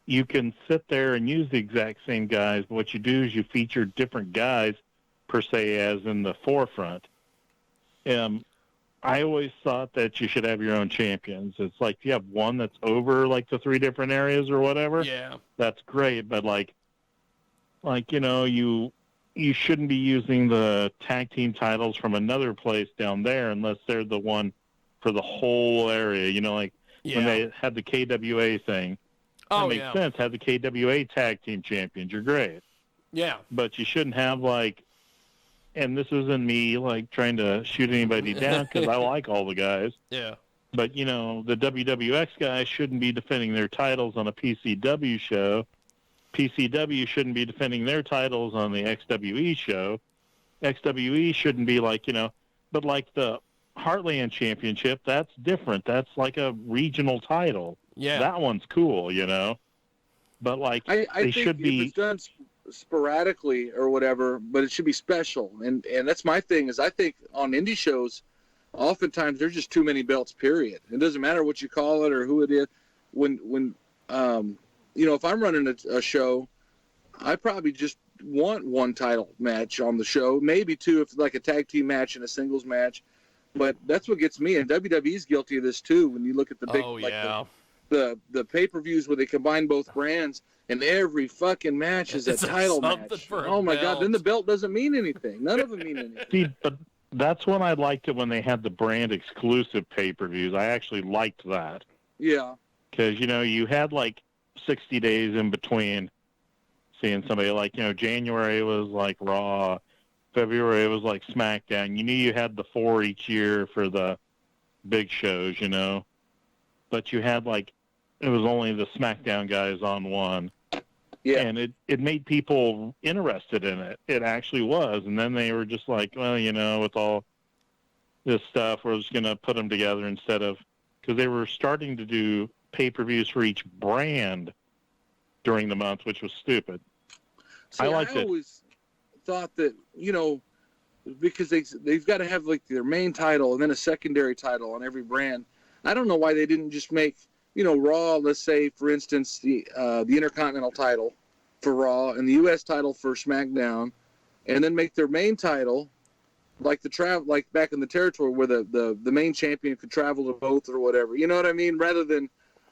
you can sit there and use the exact same guys. But what you do is you feature different guys, per se, as in the forefront. I always thought that you should have your own champions. It's like if you have one that's over like the 3 different areas or whatever, yeah, that's great. But like you shouldn't be using the tag team titles from another place down there unless they're the one for the whole area. Like when they had the KWA thing. That makes sense. Have the KWA tag team champions. You're great. Yeah. But you shouldn't have and this isn't me trying to shoot anybody down because I like all the guys. Yeah. But, the WWX guys shouldn't be defending their titles on a PCW show. PCW shouldn't be defending their titles on the XWE show. XWE shouldn't be but the Heartland Championship, that's different. That's like a regional title. Yeah. That one's cool, But I they think should if be it's done sporadically or whatever, but it should be special. And that's my thing is I think on indie shows, oftentimes there's just too many belts, period. It doesn't matter what you call it or who it is. When if I'm running a show, I probably just want one title match on the show, maybe 2 if it's like a tag team match and a singles match. But that's what gets me, and WWE's guilty of this too. When you look at the big, the pay-per-views where they combine both brands, and every fucking match is a title match. Oh my God! Then the belt doesn't mean anything. None of them mean anything. See, but that's when I liked it when they had the brand exclusive pay-per-views. I actually liked that. Yeah. Because you had 60 days in between seeing somebody. January was Raw. February was SmackDown. You knew you had the 4 each year for the big shows, But you had it was only the SmackDown guys on one. Yeah. And it made people interested in it. It actually was. And then they were just with all this stuff, we're just going to put them together instead of, because they were starting to do pay-per-views for each brand during the month, which was stupid. See, I always thought that because they've got to have their main title and then a secondary title on every brand. I don't know why they didn't just make Raw, let's say for instance the Intercontinental title for Raw and the U.S. title for SmackDown, and then make their main title like back in the territory where the main champion could travel to both or whatever. You know what I mean? Rather than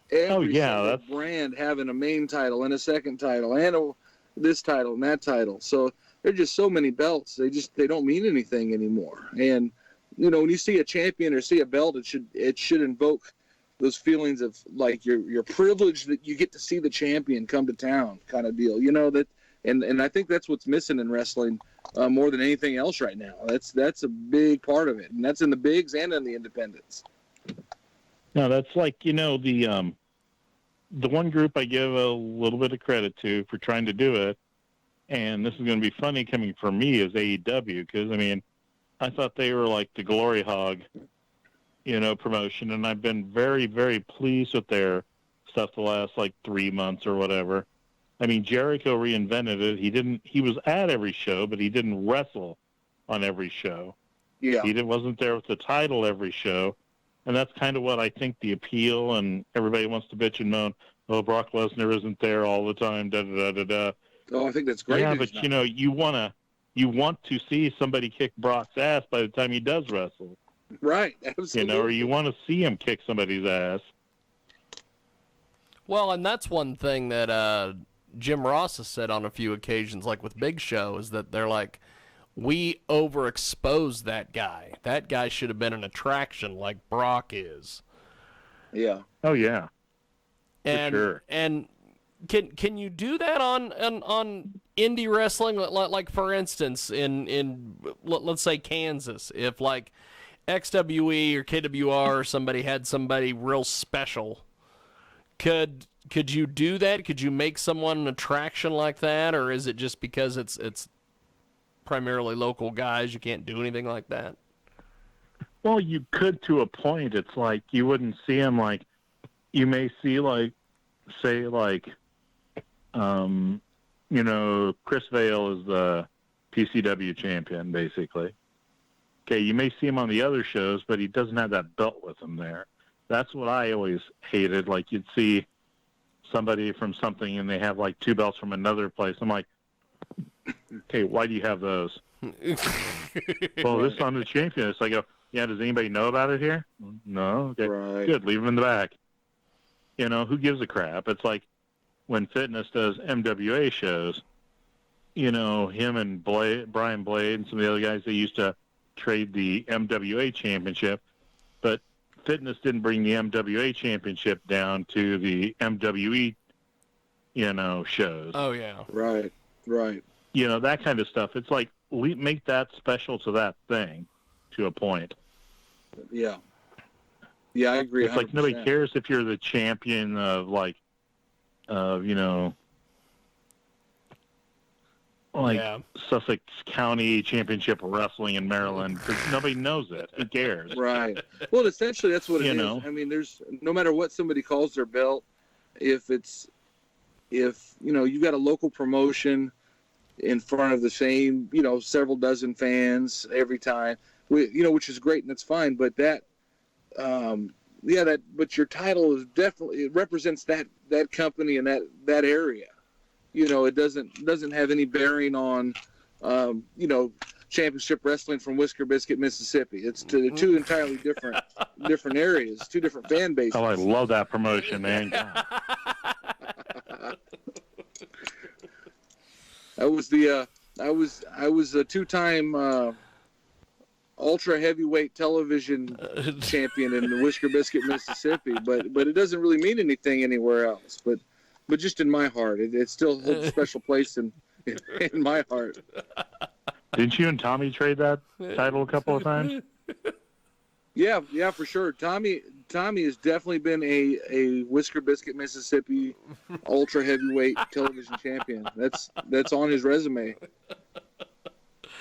every single brand having a main title and a second title and this title and that title. So there are just so many belts. They don't mean anything anymore. And when you see a champion or see a belt, it should invoke those feelings of you're privileged that you get to see the champion come to town, kind of deal. And I think that's what's missing in wrestling more than anything else right now. That's a big part of it, and that's in the bigs and in the independents. No, that's the one group I give a little bit of credit to for trying to do it. And this is going to be funny coming from me as AEW because, I thought they were the Glory Hog, promotion. And I've been very, very pleased with their stuff the last 3 months or whatever. Jericho reinvented it. He was at every show, but he didn't wrestle on every show. Yeah. He wasn't there with the title every show. And that's kind of what I think the appeal, and everybody wants to bitch and moan, oh, Brock Lesnar isn't there all the time, da-da-da-da-da. Oh, I think that's great. Yeah, but you want to see somebody kick Brock's ass by the time he does wrestle. Right, absolutely. Or you want to see him kick somebody's ass. Well, and that's one thing that Jim Ross has said on a few occasions, with Big Show, is that they're we overexposed that guy. That guy should have been an attraction like Brock is. Yeah. Oh, yeah. And, for sure. And can you do that on indie wrestling? Like for instance, in let's say Kansas, if XWE or KWR or somebody had somebody real special, could you do that? Could you make someone an attraction like that, or is it just because it's primarily local guys, you can't do anything like that? Well, you could to a point. It's you wouldn't see them you may see say Chris Vail is the PCW champion basically, Okay, you may see him on the other shows, but he doesn't have that belt with him there. That's what I always hated. Like, you'd see somebody from something and they have like 2 belts from another place. I'm like, okay, why do you have those? Well, this is on the champion. So I go, yeah, does anybody know about it here? No? Okay, good, leave them in the back. You know, who gives a crap? It's like when Fitness does MWA shows, you know, him and Brian Blade and some of the other guys, they used to trade the MWA championship, but Fitness didn't bring the MWA championship down to the MWE, you know, shows. Oh, yeah. Right. You know, that kind of stuff. It's like, make that special to that thing to a point. Yeah. Yeah, I agree. It's 100%. Like nobody cares if you're the champion of, like, you know, like Sussex County Championship Wrestling in Maryland, because nobody knows it. Who cares? Right. Well, essentially, that's what it is. Know? I mean, there's no matter what somebody calls their belt, if you know, you've got a local promotion in front of the same, you know, several dozen fans every time, you know, which is great and that's fine. But that, but your title is definitely, it represents that company and that area. You know, it doesn't have any bearing on, you know, championship wrestling from Whisker Biscuit, Mississippi. It's two entirely different areas, 2 different fan bases. Oh, I love that promotion, man. I was a 2-time ultra heavyweight television champion in Whisker Biscuit, Mississippi, but it doesn't really mean anything anywhere else. But just in my heart, it still holds a special place in my heart. Didn't you and Tommy trade that title a couple of times? Yeah, for sure. Tommy has definitely been a Whisker Biscuit, Mississippi ultra heavyweight television champion. That's on his resume.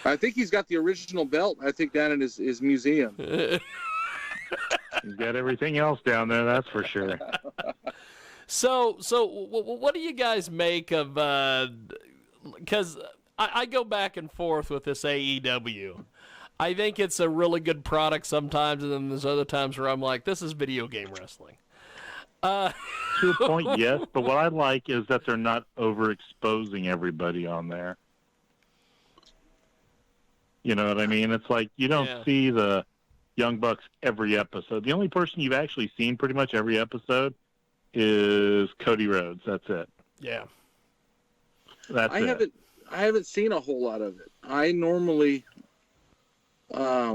I think he's got the original belt, I think, down in his museum. He's got everything else down there, that's for sure. So what do you guys make of, because I go back and forth with this AEW. I think it's a really good product sometimes, and then there's other times where I'm like, this is video game wrestling. To a point, yes, but what I like is that they're not overexposing everybody on there. You know what I mean? It's like you don't see the Young Bucks every episode. The only person you've actually seen pretty much every episode is Cody Rhodes. That's it. Yeah. I haven't seen a whole lot of it. I normally I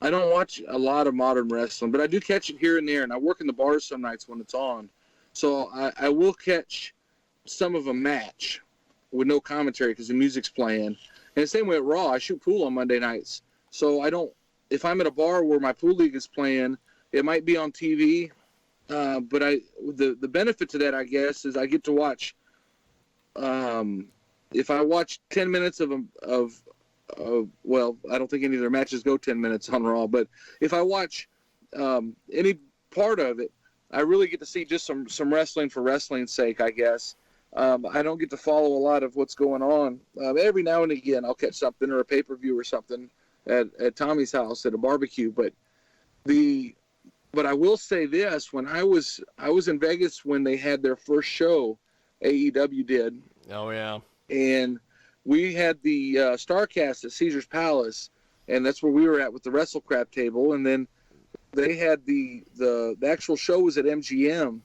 don't watch a lot of modern wrestling, but I do catch it here and there, and I work in the bars some nights when it's on. So I will catch some of a match with no commentary because the music's playing. And the same way at Raw, I shoot pool on Monday nights. So if I'm at a bar where my pool league is playing, it might be on TV. But the benefit to that, I guess, is I get to watch. If I watch 10 minutes of well, I don't think any of their matches go 10 minutes on Raw, but if I watch any part of it, I really get to see just some wrestling for wrestling's sake, I guess. I don't get to follow a lot of what's going on. Every now and again, I'll catch something or a pay-per-view or something at Tommy's house at a barbecue. But I will say this: when I was in Vegas when they had their first show, AEW did. Oh yeah. And we had the Starcast at Caesar's Palace, and that's where we were at with the Wrestle Crap table. And then they had the actual show was at MGM.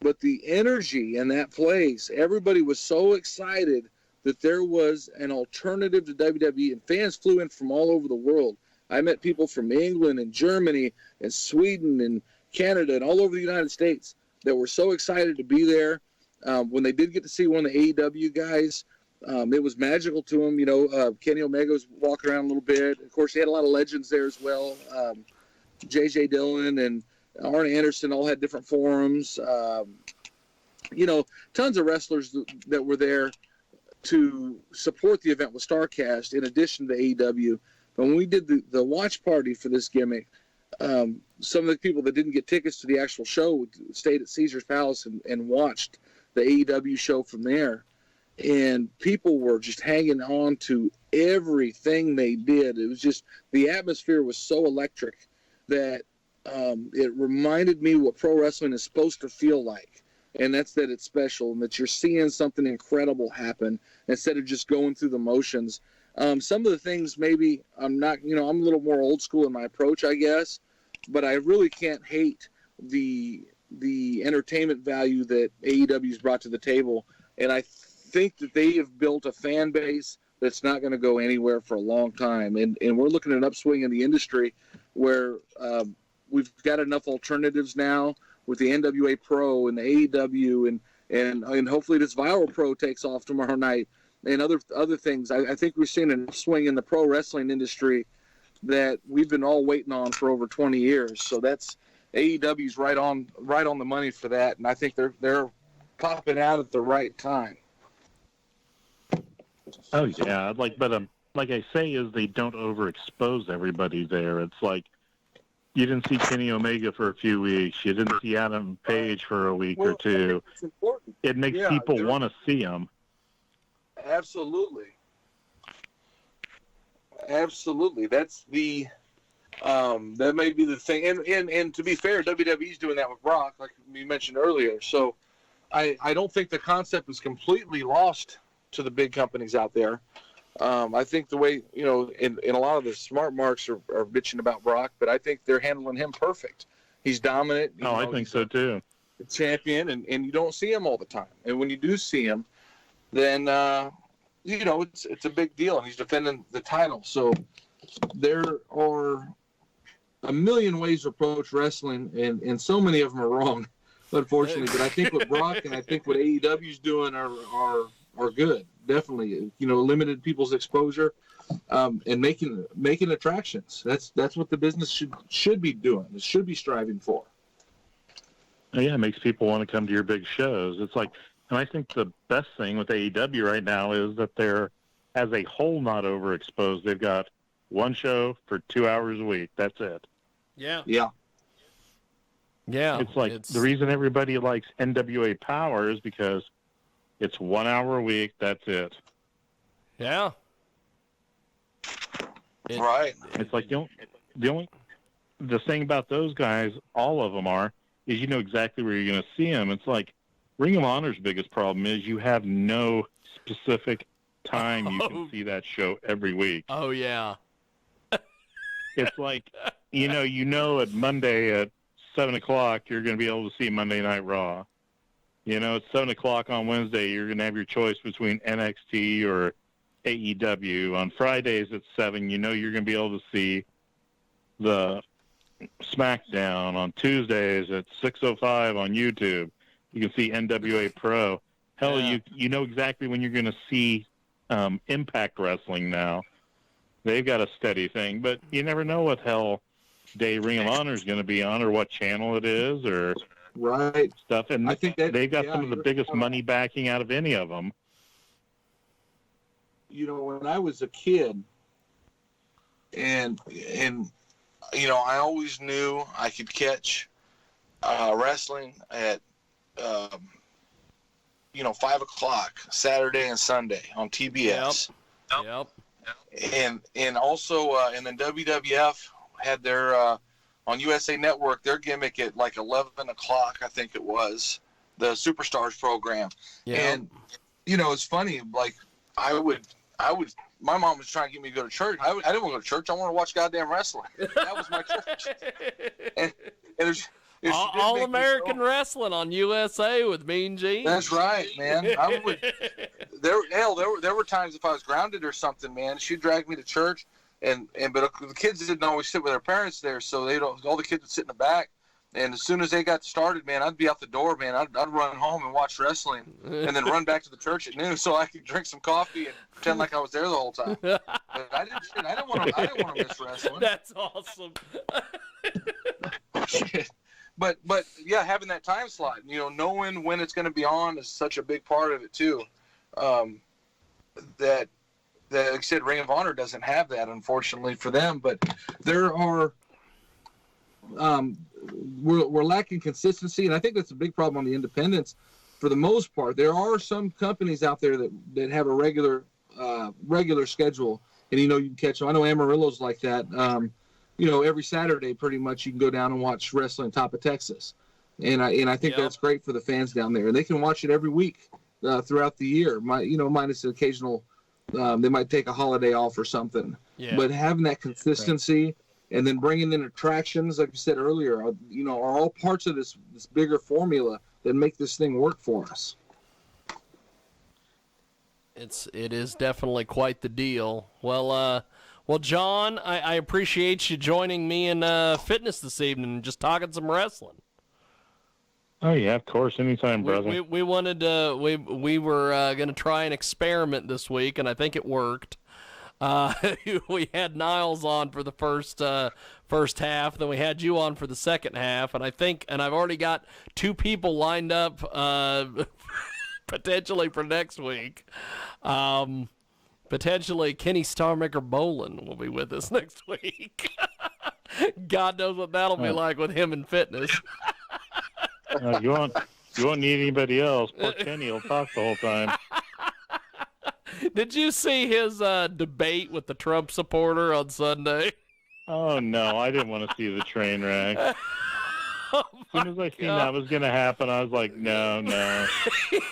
But the energy in that place, everybody was so excited that there was an alternative to WWE, and fans flew in from all over the world. I met people from England and Germany and Sweden and Canada and all over the United States that were so excited to be there. When they did get to see one of the AEW guys, it was magical to them. You know, Kenny Omega was walking around a little bit. Of course, they had a lot of legends there as well. J.J. Dillon and Arn Anderson all had different forums. You know, tons of wrestlers that were there to support the event with Starcast in addition to AEW. But when we did the watch party for this gimmick, some of the people that didn't get tickets to the actual show stayed at Caesar's Palace and watched the AEW show from there. and people were just hanging on to everything they did. It was just, the atmosphere was so electric that it reminded me what pro wrestling is supposed to feel like. And that's that it's special and that you're seeing something incredible happen instead of just going through the motions. Some of the things maybe I'm not, I'm a little more old school in my approach, I guess, but I really can't hate the entertainment value that AEW's brought to the table. And I think that they have built a fan base that's not going to go anywhere for a long time. And we're looking at an upswing in the industry where we've got enough alternatives now with the NWA Pro and the AEW and hopefully this Viral Pro takes off tomorrow night and other things. I think we're seeing an upswing in the pro wrestling industry that we've been all waiting on for over 20 years. So that's AEW's right on the money for that, and I think they're popping out at the right time. Oh yeah, like I say, is they don't overexpose everybody there. It's like you didn't see Kenny Omega for a few weeks, you didn't see Adam Page for a week or two. It's important. It makes people want to see them. Absolutely. That's the that may be the thing. And to be fair, WWE's doing that with Brock, like we mentioned earlier. So I don't think the concept is completely lost to the big companies out there. I think the way, in a lot of the smart marks are bitching about Brock, but I think they're handling him perfect. He's dominant. I think so too. Champion, and you don't see him all the time. And when you do see him, then it's a big deal, and he's defending the title. So there are a million ways to approach wrestling, and so many of them are wrong, unfortunately. But I think what Brock and I think what AEW's doing are good. Definitely, limited people's exposure, and making attractions. That's what the business should be doing. It should be striving for. Yeah, it makes people want to come to your big shows. It's like, and I think the best thing with AEW right now is that they're, as a whole, not overexposed. They've got one show for 2 hours a week. That's it. Yeah. It's like the reason everybody likes NWA Power is because it's 1 hour a week. That's it. Yeah. Right. It's like the thing about those guys, all of them is you know exactly where you're going to see them. It's like Ring of Honor's biggest problem is you have no specific time you can see that show every week. Oh yeah. It's like at Monday at 7:00 you're going to be able to see Monday Night Raw. At 7:00 on Wednesday you're going to have your choice between NXT or AEW. On Fridays at 7, you're going to be able to see the SmackDown. On Tuesdays at 6:05 on YouTube, you can see NWA Pro. Hell, yeah. you know exactly when you're going to see Impact Wrestling now. They've got a steady thing, but you never know what hell day Ring of Honor is going to be on or what channel it is or right stuff. And I think that, they've got some of the biggest money backing out of any of them. When I was a kid, and I always knew I could catch wrestling at 5:00 Saturday and Sunday on TBS. Yep. And also and then WWF had their on USA Network their gimmick at like 11:00, I think it was, the Superstars program. Yep. And it's funny, like I would my mom was trying to get me to go to church. I didn't want to go to church. I want to watch goddamn wrestling. That was my church. And All American Wrestling on USA with Mean Gene. That's right, man. There were times if I was grounded or something, man, she'd drag me to church, but the kids didn't always sit with their parents there, so all the kids would sit in the back. And as soon as they got started, man, I'd be out the door, man. I'd run home and watch wrestling, and then run back to the church at noon so I could drink some coffee and pretend like I was there the whole time. But I didn't want to miss wrestling. That's awesome. But yeah, having that time slot, knowing when it's going to be on is such a big part of it too. That like I said, Ring of Honor doesn't have that, unfortunately for them. But there are. We're lacking consistency, and I think that's a big problem on the independents for the most part, there are some companies out there that have a regular schedule, and you can catch them. I know Amarillo's like that. Every Saturday, pretty much, you can go down and watch wrestling top of Texas, and I think that's great for the fans down there, and they can watch it every week throughout the year. Minus the occasional, they might take a holiday off or something. Yeah. But having that consistency. Right. And then bringing in attractions, like you said earlier, are all parts of this bigger formula that make this thing work for us. It is definitely quite the deal. Well, John, I appreciate you joining me in fitness this evening and just talking some wrestling. Oh yeah, of course, anytime, brother. We wanted to. We were going to try an experiment this week, and I think it worked. We had Niles on for the first half, then we had you on for the second half, and I've already got 2 people lined up potentially for next week. Potentially Kenny Starmaker Bolin will be with us next week. God knows what that'll be like with him in fitness. You won't need anybody else. Poor Kenny will talk the whole time. Did you see his debate with the Trump supporter on Sunday? Oh, no, I didn't want to see the train wreck. As soon as I seen that was going to happen, I was like, no.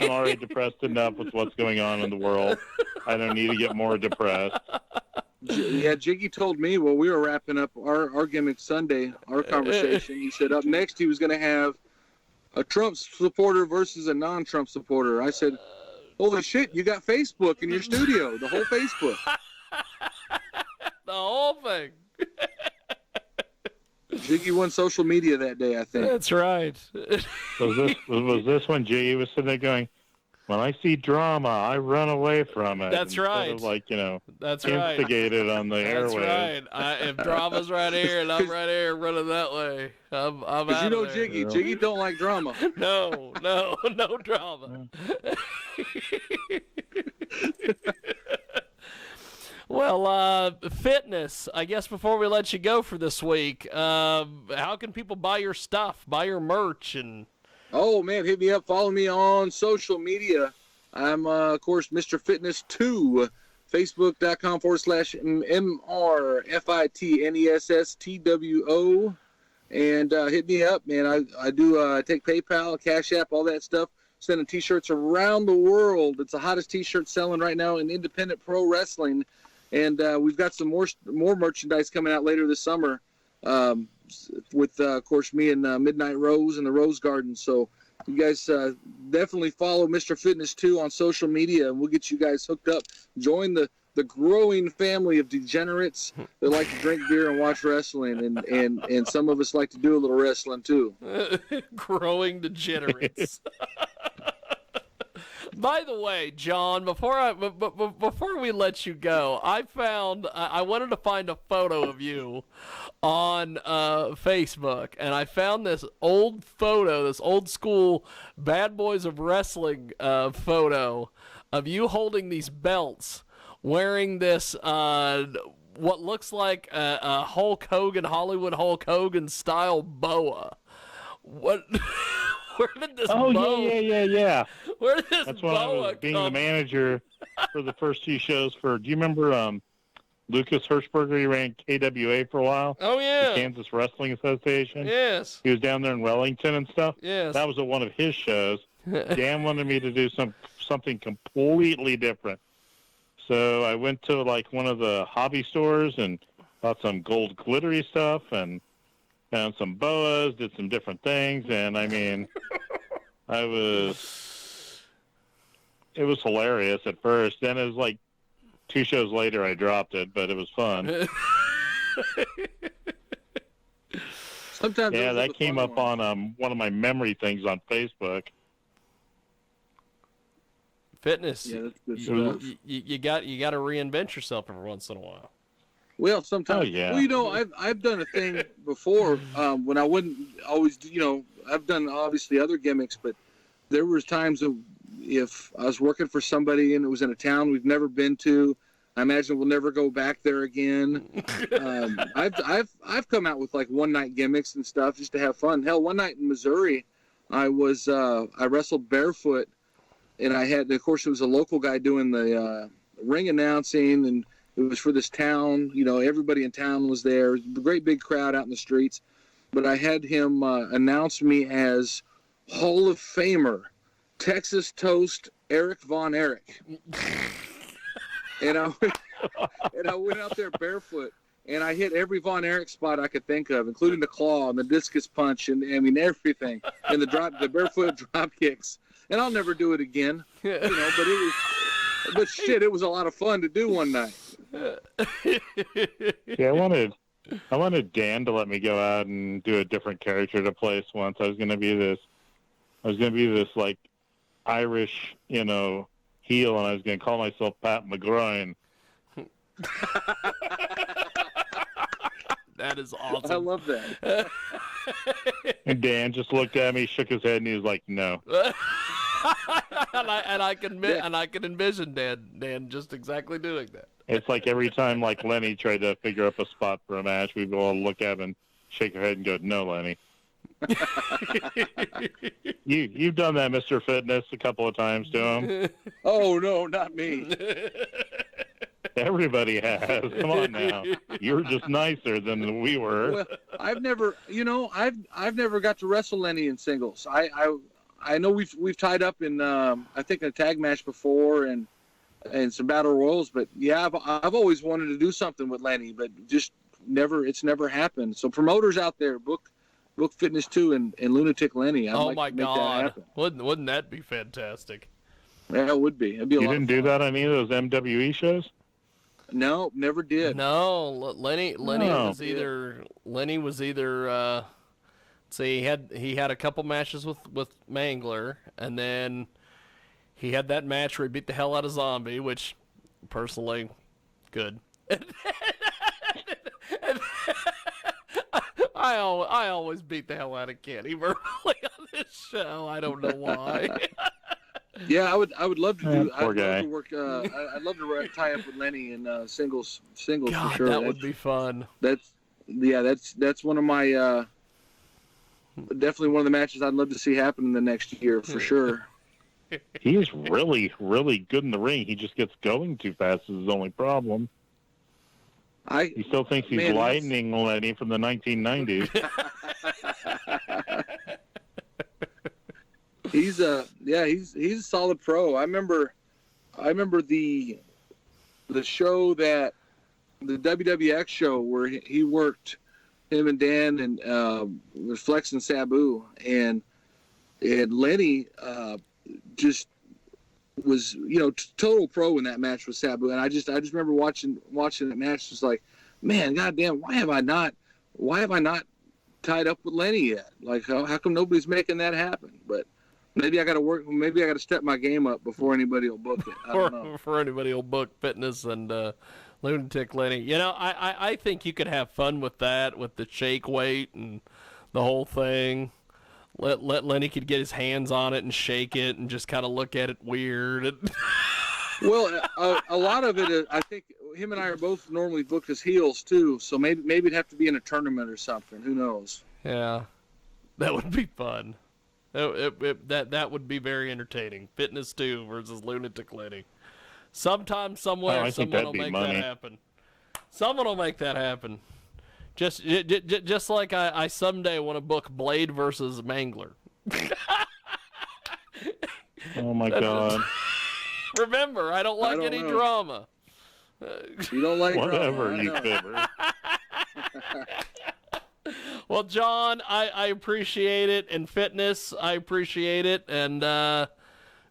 I'm already depressed enough with what's going on in the world. I don't need to get more depressed. Yeah, Jiggy told me while we were wrapping up our gimmick Sunday, our conversation, he said up next he was going to have a Trump supporter versus a non-Trump supporter. I said, holy shit, you got Facebook in your studio, the whole Facebook. The whole thing. Jiggy won social media that day, I think. That's right. Was this when Jiggy was sitting there going, when I see drama, I run away from it. That's right. Instead of that's instigated on the airwaves. That's right. If drama's right here and I'm right here running that way, I'm out of there. Jiggy don't like drama. No drama. Well, fitness, I guess before we let you go for this week, how can people buy your stuff, buy your merch? Oh, man, hit me up. Follow me on social media. I'm, of course, Mr. Fitness 2, Facebook.com/MRFITNESSTWO. And hit me up, man. I do take PayPal, Cash App, all that stuff. Sending T-shirts around the world. It's the hottest T-shirt selling right now in independent pro wrestling. And we've got some more merchandise coming out later this summer with, of course, me and Midnight Rose and the Rose Garden. So you guys definitely follow Mr. Fitness 2 on social media, and we'll get you guys hooked up. Join the growing family of degenerates that like to drink beer and watch wrestling, and some of us like to do a little wrestling too. Growing degenerates. By the way, John, before we let you go, I wanted to find a photo of you on Facebook, and I found this old photo, this old school Bad Boys of Wrestling photo of you holding these belts, wearing this what looks like a Hollywood Hulk Hogan style boa. What? Where did this boa? Yeah. Where did this That's when I was being the manager for the first 2 shows for. Do you remember Lucas Hirschberger? He ran KWA for a while. Oh yeah. The Kansas Wrestling Association. Yes. He was down there in Wellington and stuff. Yes. That was at one of his shows. Dan wanted me to do something completely different. So I went to like one of the hobby stores and bought some gold glittery stuff and found some boas, did some different things, and I mean, it was hilarious at first. Then it was like 2 shows later I dropped it, but it was fun. Sometimes that came up on one of my memory things on Facebook. Fitness. Yeah, that's good stuff. You got to reinvent yourself every once in a while. Well, sometimes. Oh, yeah. Well, I've done a thing before when I wouldn't always. I've done obviously other gimmicks, but there was times if I was working for somebody and it was in a town we've never been to, I imagine we'll never go back there again. I've come out with like one night gimmicks and stuff just to have fun. Hell, one night in Missouri, I wrestled barefoot, and of course, it was a local guy doing the ring announcing, and it was for this town. Everybody in town was there. It was a great big crowd out in the streets. But I had him announce me as Hall of Famer, Texas Toast Eric Von Erich. and I went out there barefoot, and I hit every Von Erich spot I could think of, including the claw and the discus punch, and everything, and the barefoot drop kicks. And I'll never do it again, but shit, it was a lot of fun to do one night. Yeah, I wanted Dan to let me go out and do a different character to place once. I was gonna be this like Irish, heel, and I was gonna call myself Pat McGroin. That is awesome. I love that. And Dan just looked at me, shook his head, and he was like, "No." and I can envision Dan just exactly doing that. It's like every time like Lenny tried to figure up a spot for a match, we'd all look at him and shake our head and go, "No, Lenny." You've done that, Mr. Fitness, a couple of times to him. Oh no, not me. Everybody has. Come on now. You're just nicer than we were. Well, I've never got to wrestle Lenny in singles. I know we've tied up in I think a tag match before and some battle royals, but yeah, I've always wanted to do something with Lenny, but just it's never happened. So promoters out there, book Fitness 2 and Lunatic Lenny. I'd like to make that happen. Wouldn't that be fantastic? Yeah, it would be. It'd be a lot of fun. You didn't do that on any of those MWE shows? No, never did. No, Lenny was either he had a couple matches with Mangler, and then he had that match where he beat the hell out of Zombie, which personally good. I always beat the hell out of Kenny verbally on this show. I don't know why. Yeah, I would love to do. Poor guy. I'd love to work. I'd love to tie up with Lenny in singles God, for sure. That would be fun. That's one of my definitely one of the matches I'd love to see happen in the next year for sure. He's really, really good in the ring. He just gets going too fast is his only problem. He still thinks he's Lightning Lenny from the 1990s. He's a solid pro. I remember the show that the WWX show where he worked, him and Dan and with Flex and Sabu, and Lenny just was total pro in that match with Sabu, and I just remember watching that match, just like, man, goddamn, why have I not tied up with Lenny yet? Like, how come nobody's making that happen? But maybe I got to step my game up before anybody will book it. I don't know. Before anybody will book Fitness and Lunatic Lenny. I think you could have fun with that, with the shake weight and the whole thing. Let Lenny could get his hands on it and shake it and just kind of look at it weird. Well, a lot of it, I think him and I are both normally booked as heels too, so maybe it'd have to be in a tournament or something. Who knows? Yeah, that would be fun. That would be very entertaining. Fitness 2 versus Lunatic Lenny. Sometime, somewhere, someone will make that happen. Someone will make that happen. Just like I someday want to book Blade versus Mangler. Oh my God! Remember, I don't like any drama. You don't like whatever drama, you fibber. Well, John, I appreciate it, and Fitness, I appreciate it, and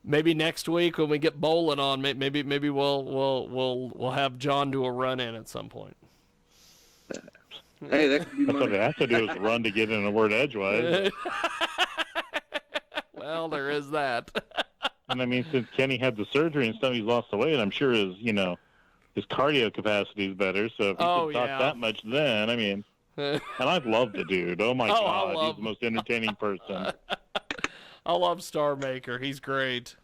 maybe next week when we get bowling on, maybe we'll have John do a run in at some point. Hey, that could be That's what money. they have to do is run to get in the word edgewise. Well, there is that. And I mean, since Kenny had the surgery and stuff, he's lost the weight. I'm sure his cardio capacity is better. So if he could talk that much, then I mean, and I love the dude. Oh my God, he's the most entertaining person. I love Star Maker. He's great.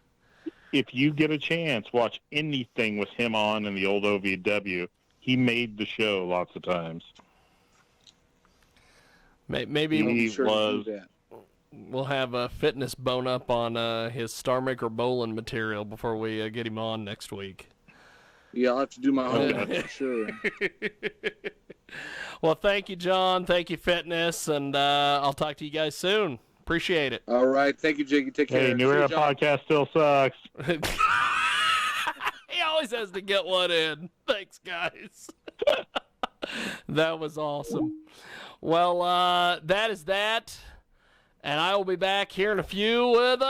If you get a chance, watch anything with him on in the old OVW. He made the show lots of times. Maybe he was We'll have a fitness bone up on his Star Maker bowling material before we get him on next week. Yeah, I'll have to do my homework for sure. Well, thank you, John. Thank you, Fitness, and I'll talk to you guys soon. Appreciate it. All right. Thank you, Jiggy. Take care. Hey, New Era Podcast still sucks. He always has to get one in. Thanks, guys. That was awesome. Well, that is that. And I will be back here in a few with